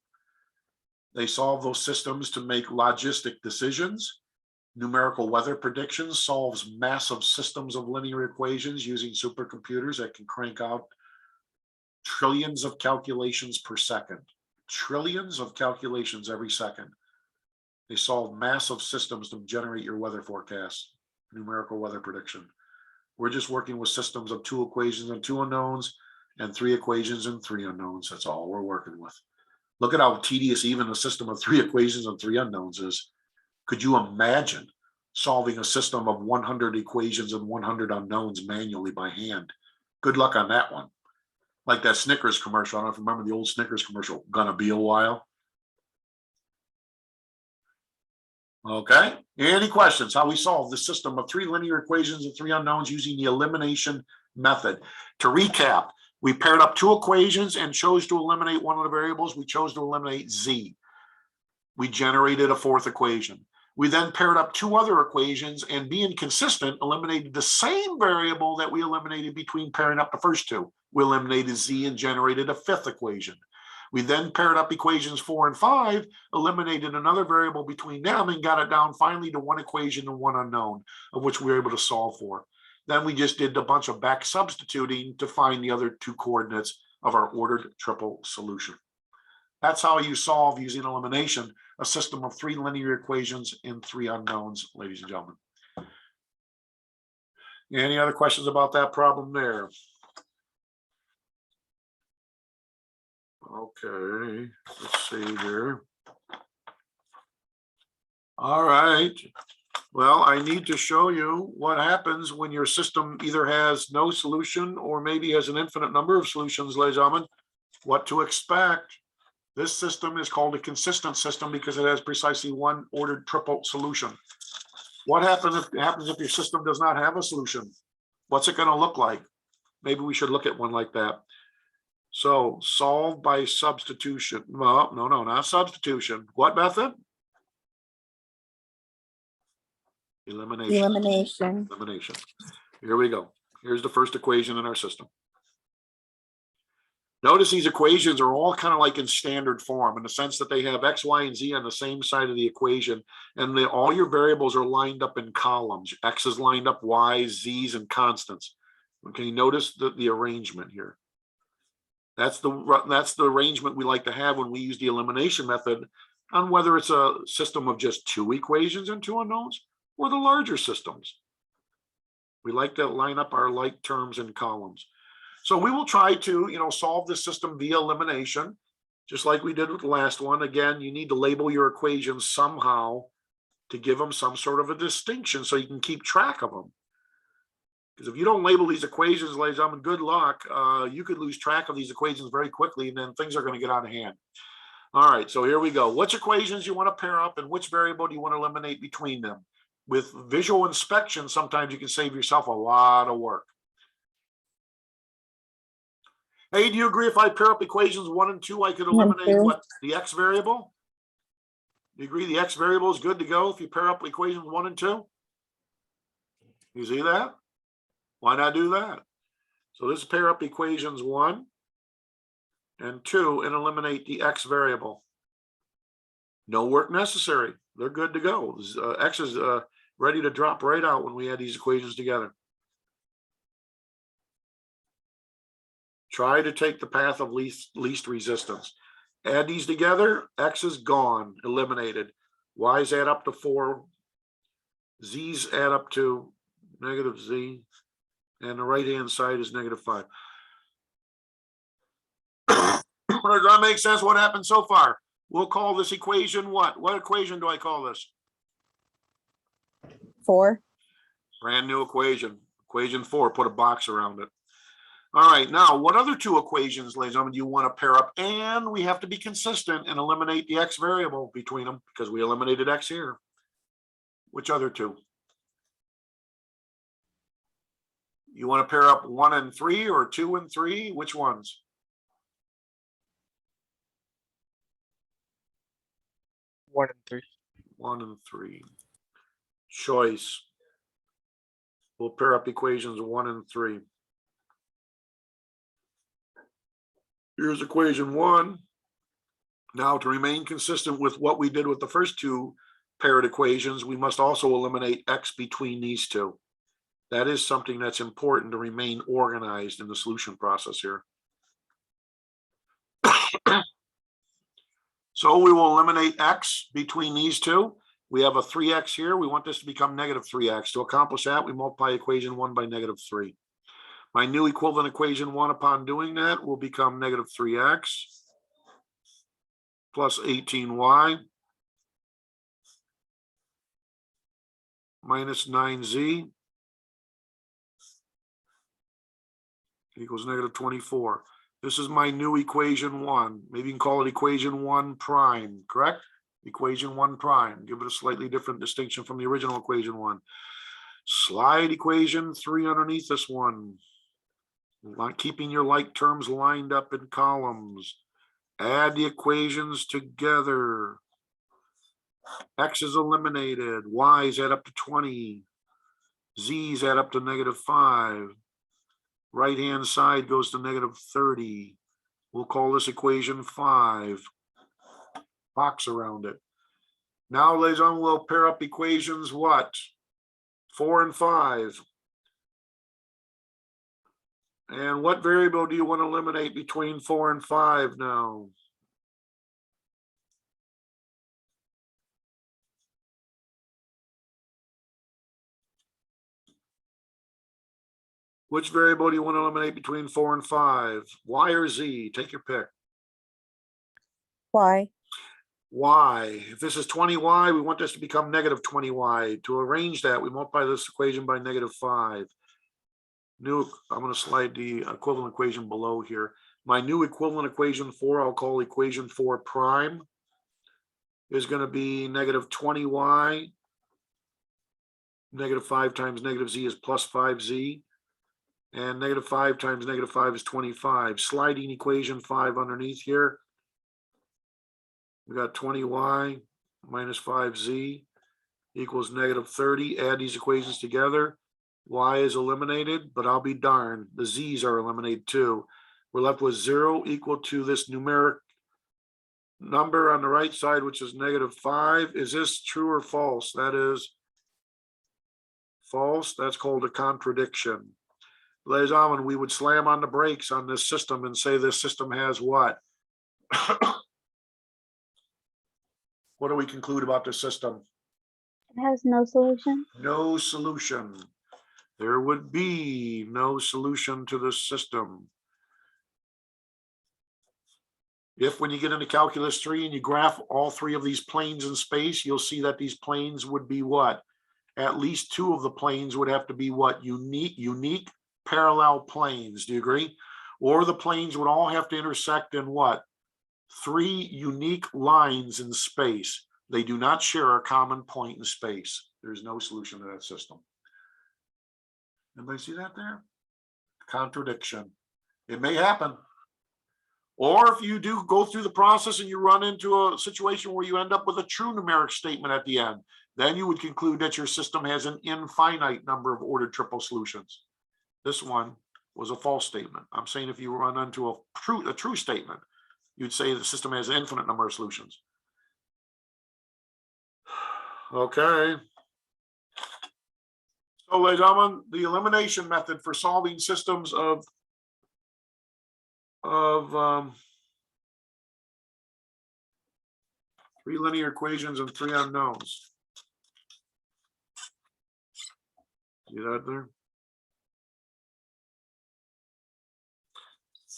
They solve those systems to make logistic decisions. Numerical weather predictions solves massive systems of linear equations using supercomputers that can crank out trillions of calculations per second. Trillions of calculations every second. They solve massive systems to generate your weather forecasts, numerical weather prediction. We're just working with systems of 2 equations and 2 unknowns, and 3 equations and 3 unknowns. That's all we're working with. Look at how tedious even a system of 3 equations and 3 unknowns is. Could you imagine solving a system of 100 equations and 100 unknowns manually by hand? Good luck on that one. Like that Snickers commercial. I don't know if you remember the old Snickers commercial, gonna be a while. Okay, any questions? How we solve the system of 3 linear equations and 3 unknowns using the elimination method. To recap, we paired up 2 equations and chose to eliminate one of the variables. We chose to eliminate z. We generated a 4th equation. We then paired up 2 other equations and, being consistent, eliminated the same variable that we eliminated between pairing up the first 2. We eliminated z and generated a 5th equation. We then paired up equations 4 and 5, eliminated another variable between them, and got it down finally to 1 equation and 1 unknown, of which we were able to solve for. Then we just did a bunch of back substituting to find the other 2 coordinates of our ordered triple solution. That's how you solve, using elimination, a system of 3 linear equations and 3 unknowns, ladies and gentlemen. Any other questions about that problem there? Okay, let's see here. All right. Well, I need to show you what happens when your system either has no solution or maybe has an infinite number of solutions, ladies and gentlemen. What to expect. This system is called a consistent system because it has precisely 1 ordered triple solution. What happens if your system does not have a solution? What's it gonna look like? Maybe we should look at one like that. So solve by substitution. Well, no, not substitution. What method? Elimination. Elimination. Elimination. Here we go. Here's the first equation in our system. Notice these equations are all kind of like in standard form in the sense that they have X, Y, and Z on the same side of the equation. And all your variables are lined up in columns. X is lined up, Y, Z's, and constants. Okay, notice the arrangement here. That's the arrangement we like to have when we use the elimination method on whether it's a system of just 2 equations and 2 unknowns or the larger systems. We like to line up our like terms in columns. So we will try to, solve this system via elimination, just like we did with the last one. Again, you need to label your equations somehow to give them some sort of a distinction so you can keep track of them. Because if you don't label these equations, ladies and gentlemen, good luck. You could lose track of these equations very quickly, and then things are going to get out of hand. All right, so here we go. Which equations you want to pair up and which variable do you want to eliminate between them? With visual inspection, sometimes you can save yourself a lot of work. Hey, do you agree if I pair up equations 1 and 2, I could eliminate what? The X variable? Do you agree the X variable is good to go if you pair up equations 1 and 2? You see that? Why not do that? So let's pair up equations 1 and 2 and eliminate the X variable. No work necessary. They're good to go. X is ready to drop right out when we add these equations together. Try to take the path of least resistance. Add these together, X is gone, eliminated. Y's add up to 4. Z's add up to negative Z. And the right-hand side is -5. Does that make sense? What happened so far? We'll call this equation what? What equation do I call this? 4. Brand new equation. Equation 4, put a box around it. All right, now what other 2 equations, ladies and gentlemen, do you want to pair up? And we have to be consistent and eliminate the X variable between them because we eliminated X here. Which other 2? You want to pair up 1 and 3 or 2 and 3? Which ones? One and three. 1 and 3. Choice. We'll pair up equations 1 and 3. Here's equation 1. Now, to remain consistent with what we did with the first 2 paired equations, we must also eliminate X between these 2. That is something that's important to remain organized in the solution process here. So we will eliminate X between these 2. We have a 3X here. We want this to become -3X. To accomplish that, we multiply equation 1 by -3. My new equivalent equation 1 upon doing that will become -3X plus 18Y minus 9Z equals -24. This is my new equation 1. Maybe you can call it equation 1 prime, correct? Equation 1 prime. Give it a slightly different distinction from the original equation 1. Slide equation 3 underneath this one. Keeping your like terms lined up in columns. Add the equations together. X is eliminated. Y's add up to 20. Z's add up to -5. Right-hand side goes to -30. We'll call this equation 5. Box around it. Now, ladies and gentlemen, we'll pair up equations what? 4 and 5. And what variable do you want to eliminate between 4 and 5 now? Which variable do you want to eliminate between 4 and 5? Y or Z? Take your pick. Y. Y. If this is 20Y, we want this to become -20Y. To arrange that, we multiply this equation by -5. I'm going to slide the equivalent equation below here. My new equivalent equation 4, I'll call equation 4 prime, is going to be -20Y -5 times -z is +5z. And -5 times -5 is 25. Sliding equation 5 underneath here. We got 20y minus 5z equals -30. Add these equations together. Y is eliminated, but I'll be darned. The z's are eliminated too. We're left with 0 equal to this numeric number on the right side, which is -5. Is this true or false? That is false. That's called a contradiction. Ladies and gentlemen, we would slam on the brakes on this system and say this system has what? What do we conclude about the system? It has no solution. No solution. There would be no solution to this system. If when you get into calculus 3 and you graph all 3 of these planes in space, you'll see that these planes would be what? At least 2 of the planes would have to be what? Unique parallel planes. Do you agree? Or the planes would all have to intersect in what? 3 unique lines in space. They do not share a common point in space. There's no solution to that system. Anybody see that there? Contradiction. It may happen. Or if you do go through the process and you run into a situation where you end up with a true numeric statement at the end, then you would conclude that your system has an infinite number of ordered triple solutions. This one was a false statement. I'm saying if you run into a true statement, you'd say the system has an infinite number of solutions. Okay. So, ladies and gentlemen, the elimination method for solving systems of 3 linear equations and 3 unknowns. See that there?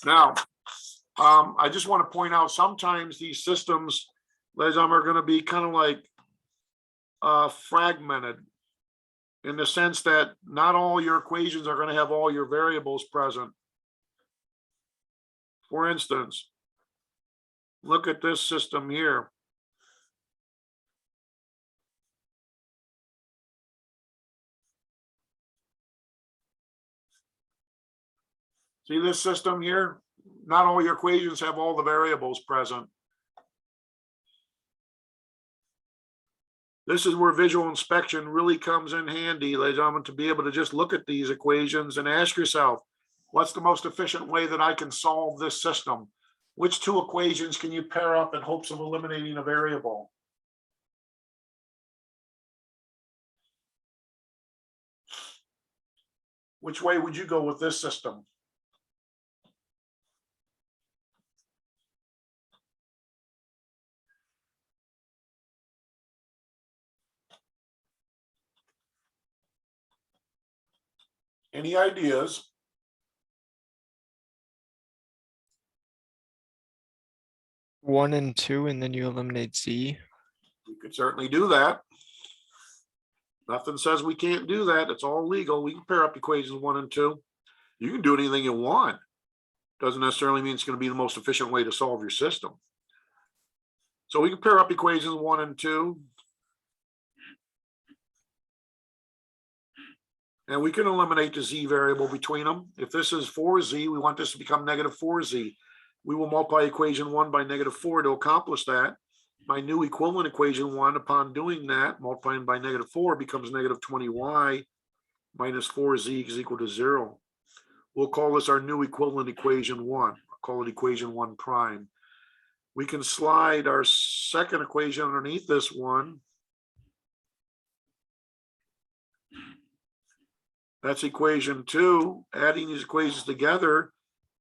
Now, I just want to point out sometimes these systems, ladies and gentlemen, are going to be kind of like fragmented in the sense that not all your equations are going to have all your variables present. For instance, look at this system here. See this system here? Not all your equations have all the variables present. This is where visual inspection really comes in handy, ladies and gentlemen, to be able to just look at these equations and ask yourself, what's the most efficient way that I can solve this system? Which 2 equations can you pair up in hopes of eliminating a variable? Which way would you go with this system? Any ideas? 1 and 2, and then you eliminate Z. We could certainly do that. Nothing says we can't do that. It's all legal. We can pair up equations 1 and 2. You can do anything you want. Doesn't necessarily mean it's going to be the most efficient way to solve your system. So we can pair up equations 1 and 2. And we can eliminate the Z variable between them. If this is 4Z, we want this to become -4Z. We will multiply equation 1 by -4 to accomplish that. My new equivalent equation 1, upon doing that, multiplying by -4 becomes -20y minus 4z is equal to 0. We'll call this our new equivalent equation 1. I'll call it equation 1 prime. We can slide our second equation underneath this one. That's equation 2. Adding these equations together,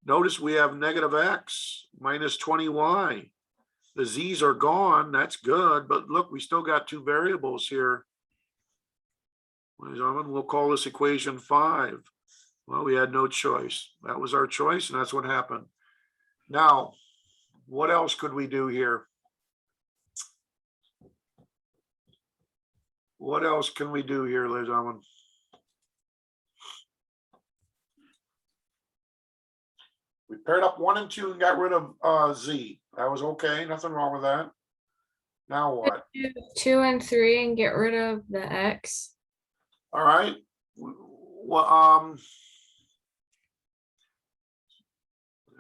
notice we have -x minus 20y. The z's are gone. That's good. But look, we still got 2 variables here. Ladies and gentlemen, we'll call this equation 5. Well, we had no choice. That was our choice, and that's what happened. Now, what else could we do here? What else can we do here, ladies and gentlemen? We paired up 1 and 2 and got rid of Z. That was okay. Nothing wrong with that. Now what? Do 2 and 3 and get rid of the X. All right. Well,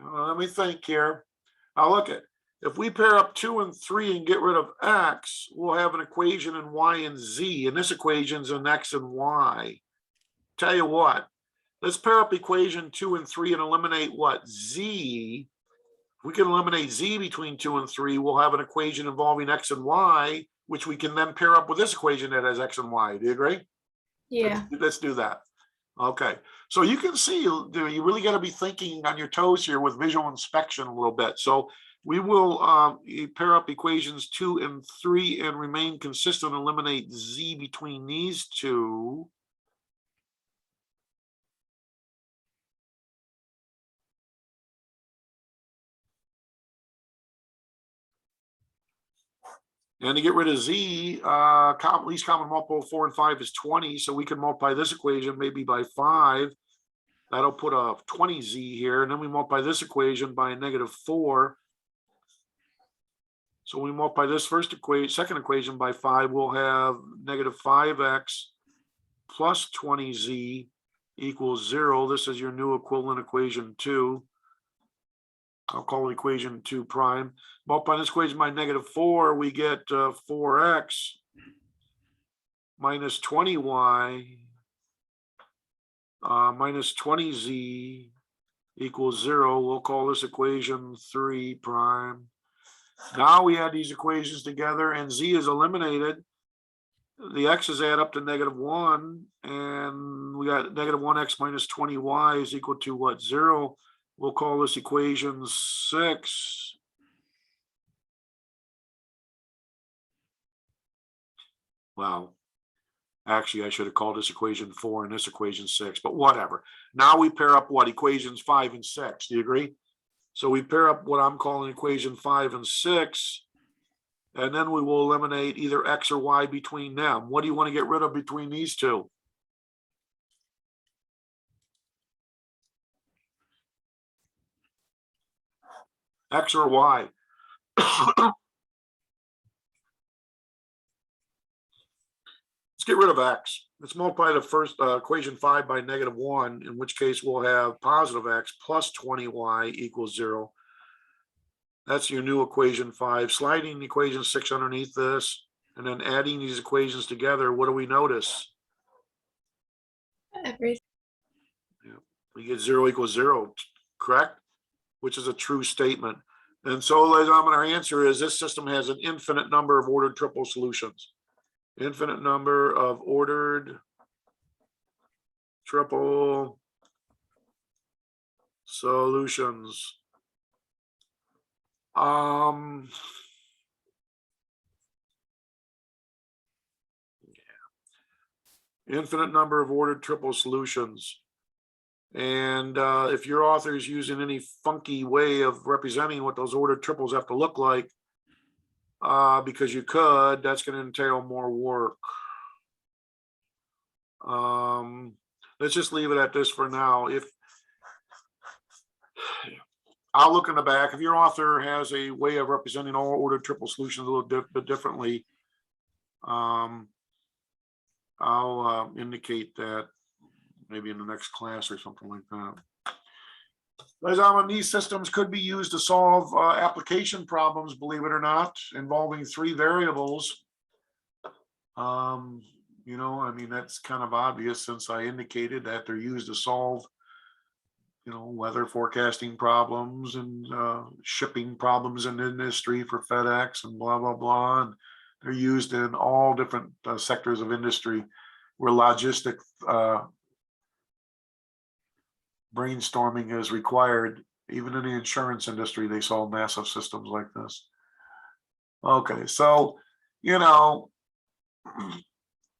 let me think here. Now look at, if we pair up 2 and 3 and get rid of X, we'll have an equation in Y and Z, and this equation's in X and Y. Tell you what, let's pair up equation 2 and 3 and eliminate what? Z. If we can eliminate Z between 2 and 3, we'll have an equation involving X and Y, which we can then pair up with this equation that has X and Y. Do you agree? Yeah. Let's do that. Okay, so you can see you really got to be thinking on your toes here with visual inspection a little bit. So we will pair up equations 2 and 3 and remain consistent, eliminate Z between these two. And to get rid of Z, least common multiple of 4 and 5 is 20. So we can multiply this equation maybe by 5. That'll put a 20Z here. And then we multiply this equation by a -4. So we multiply this second equation by 5, we'll have -5x plus 20z equals 0. This is your new equivalent equation 2. I'll call it equation 2 prime. Multiply this equation by -4, we get 4x minus 20y minus 20z equals 0. We'll call this equation 3 prime. Now we add these equations together and z is eliminated. The x's add up to -1, and we got -1x minus 20y is equal to what? 0. We'll call this equation 6. Wow. Actually, I should have called this equation 4 and this equation 6, but whatever. Now we pair up what? Equations 5 and 6. Do you agree? So we pair up what I'm calling equation 5 and 6, and then we will eliminate either x or y between them. What do you want to get rid of between these two? X or y? Let's get rid of x. Let's multiply the first equation 5 by -1, in which case we'll have positive x plus 20y equals 0. That's your new equation 5. Sliding equation 6 underneath this, and then adding these equations together, what do we notice? Everything. Yeah, we get 0 equals 0, correct? Which is a true statement. And so, ladies and gentlemen, our answer is this system has an infinite number of ordered triple solutions. Infinite number of ordered triple solutions. Infinite number of ordered triple solutions. And if your author is using any funky way of representing what those ordered triples have to look like, because you could, that's going to entail more work. Let's just leave it at this for now. If I'll look in the back, if your author has a way of representing all ordered triple solutions a little bit differently, I'll indicate that maybe in the next class or something like that. Ladies and gentlemen, these systems could be used to solve application problems, believe it or not, involving 3 variables. You know, I mean, that's kind of obvious since I indicated that they're used to solve, you know, weather forecasting problems and shipping problems in industry for FedEx and blah, blah, blah. And they're used in all different sectors of industry where logistic brainstorming is required. Even in the insurance industry, they solve massive systems like this. Okay, so, you know,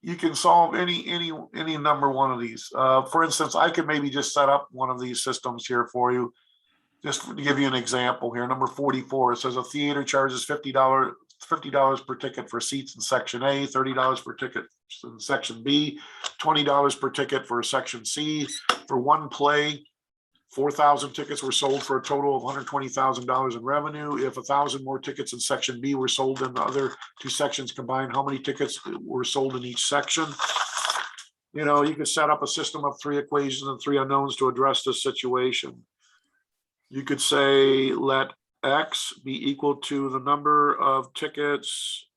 you can solve any number one of these. For instance, I could maybe just set up one of these systems here for you, just to give you an example here. Number 44, it says a theater charges $50 per ticket for seats in section A, $30 per ticket in section B, $20 per ticket for section C. For one play, 4,000 tickets were sold for a total of $120,000 in revenue. If 1,000 more tickets in section B were sold in the other 2 sections combined, how many tickets were sold in each section? You know, you could set up a system of 3 equations and 3 unknowns to address this situation. You could say, let X be equal to the number of tickets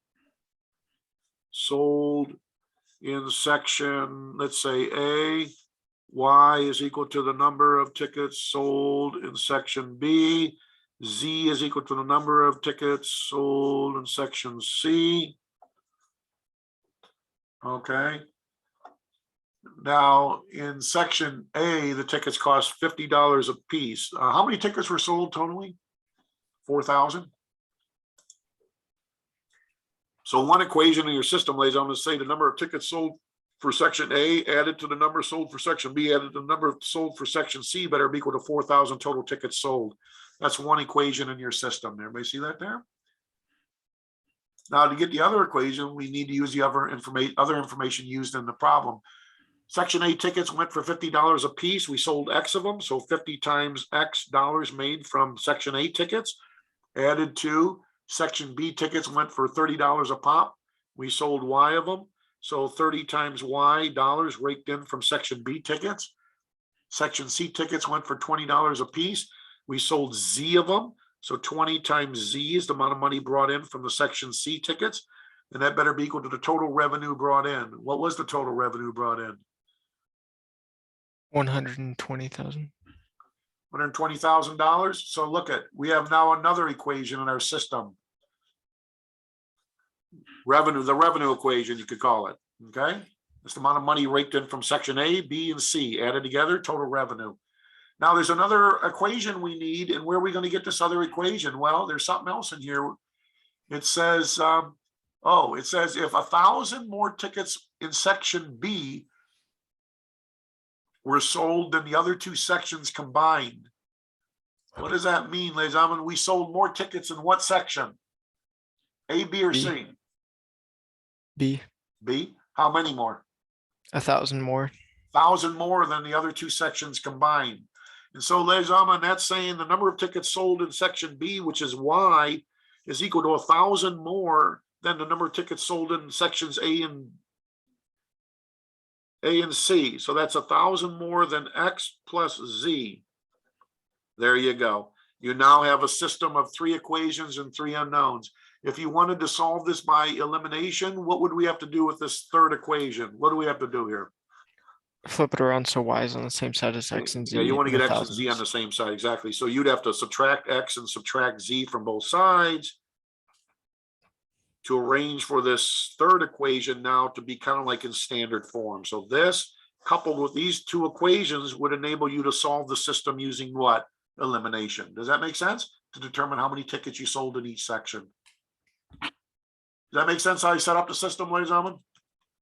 sold in section, let's say A. Y is equal to the number of tickets sold in section B. Z is equal to the number of tickets sold in section C. Okay. Now, in section A, the tickets cost $50 a piece. How many tickets were sold totally? 4,000. So one equation in your system lays out to say the number of tickets sold for section A added to the number sold for section B added to the number sold for section C better be equal to 4,000 total tickets sold. That's one equation in your system. Everybody see that there? Now, to get the other equation, we need to use the other information used in the problem. Section A tickets went for $50 a piece. We sold X of them, so 50 times X dollars made from section A tickets. Added to section B tickets went for $30 a pop. We sold Y of them, so 30 times Y dollars raked in from section B tickets. Section C tickets went for $20 a piece. We sold Z of them, so 20 times Z is the amount of money brought in from the section C tickets, and that better be equal to the total revenue brought in. What was the total revenue brought in? 120,000. $120,000. So look at, we have now another equation in our system. Revenue, the revenue equation, you could call it. Okay. It's the amount of money raked in from section A, B, and C added together, total revenue. Now there's another equation we need, and where are we going to get this other equation? Well, there's something else in here. It says, it says if 1,000 more tickets in section B were sold than the other 2 sections combined. What does that mean, ladies and gentlemen? We sold more tickets in what section? A, B, or B. C? B. B. How many more? 1,000 more. 1,000 more than the other 2 sections combined. And so, ladies and gentlemen, that's saying the number of tickets sold in section B, which is Y, is equal to 1,000 more than the number of tickets sold in sections A and C. So that's 1,000 more than X plus Z. There you go. You now have a system of 3 equations and 3 unknowns. If you wanted to solve this by elimination, what would we have to do with this third equation? What do we have to do here? Flip it around so Y is on the same side as X and Z. Yeah, you want to in get the X and Z on the thousands. same side, exactly. So you'd have to subtract X and subtract Z from both sides to arrange for this third equation now to be kind of like in standard form. So this, coupled with these 2 equations, would enable you to solve the system using what? Elimination. Does that make sense? To determine how many tickets you sold in each section. Does that make sense how you set up the system, ladies and gentlemen?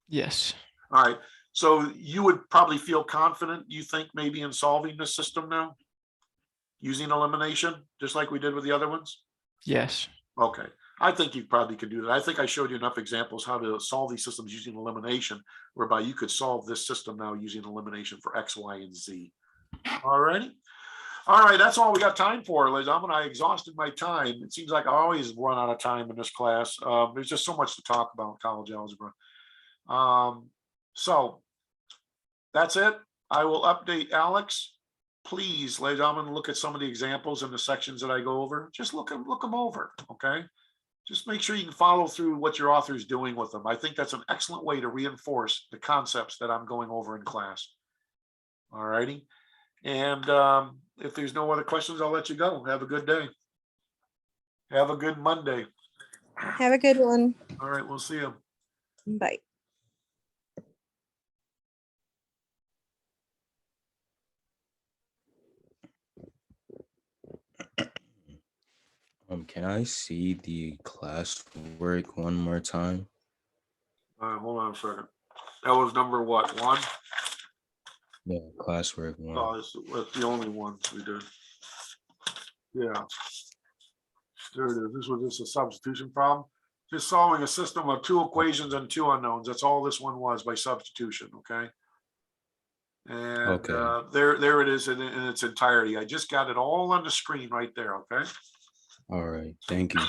Yes. All right. So you would probably feel confident, you think, maybe in solving this system now? Using elimination, just like we did with the other ones? Yes. Okay. I think you probably could do that. I think I showed you enough examples how to solve these systems using elimination, whereby you could solve this system now using elimination for X, Y, and Z. All righty. All right, that's all we got time for, ladies and gentlemen. I exhausted my time. It seems like I always run out of time in this class. There's just so much to talk about in college algebra. So that's it. I will update Alex. Please, ladies and gentlemen, look at some of the examples in the sections that I go over. Just look them over, okay? Just make sure you can follow through what your author is doing with them. I think that's an excellent way to reinforce the concepts that I'm going over in class. All righty. And if there's no other questions, I'll let you go. Have a good day. Have a good Monday. Have a good one. All right, we'll see you. Bye. Can I see the classwork one more time? Hold on a second. That was number what, 1? Yeah, classwork one. Oh, that's the only ones we did. Yeah. There it is. This was just a substitution problem. Just solving a system of 2 equations and 2 unknowns. That's all this one was by substitution, okay? And Okay. there it is in its entirety. I just got it all on the screen right there, okay? All right. Thank you.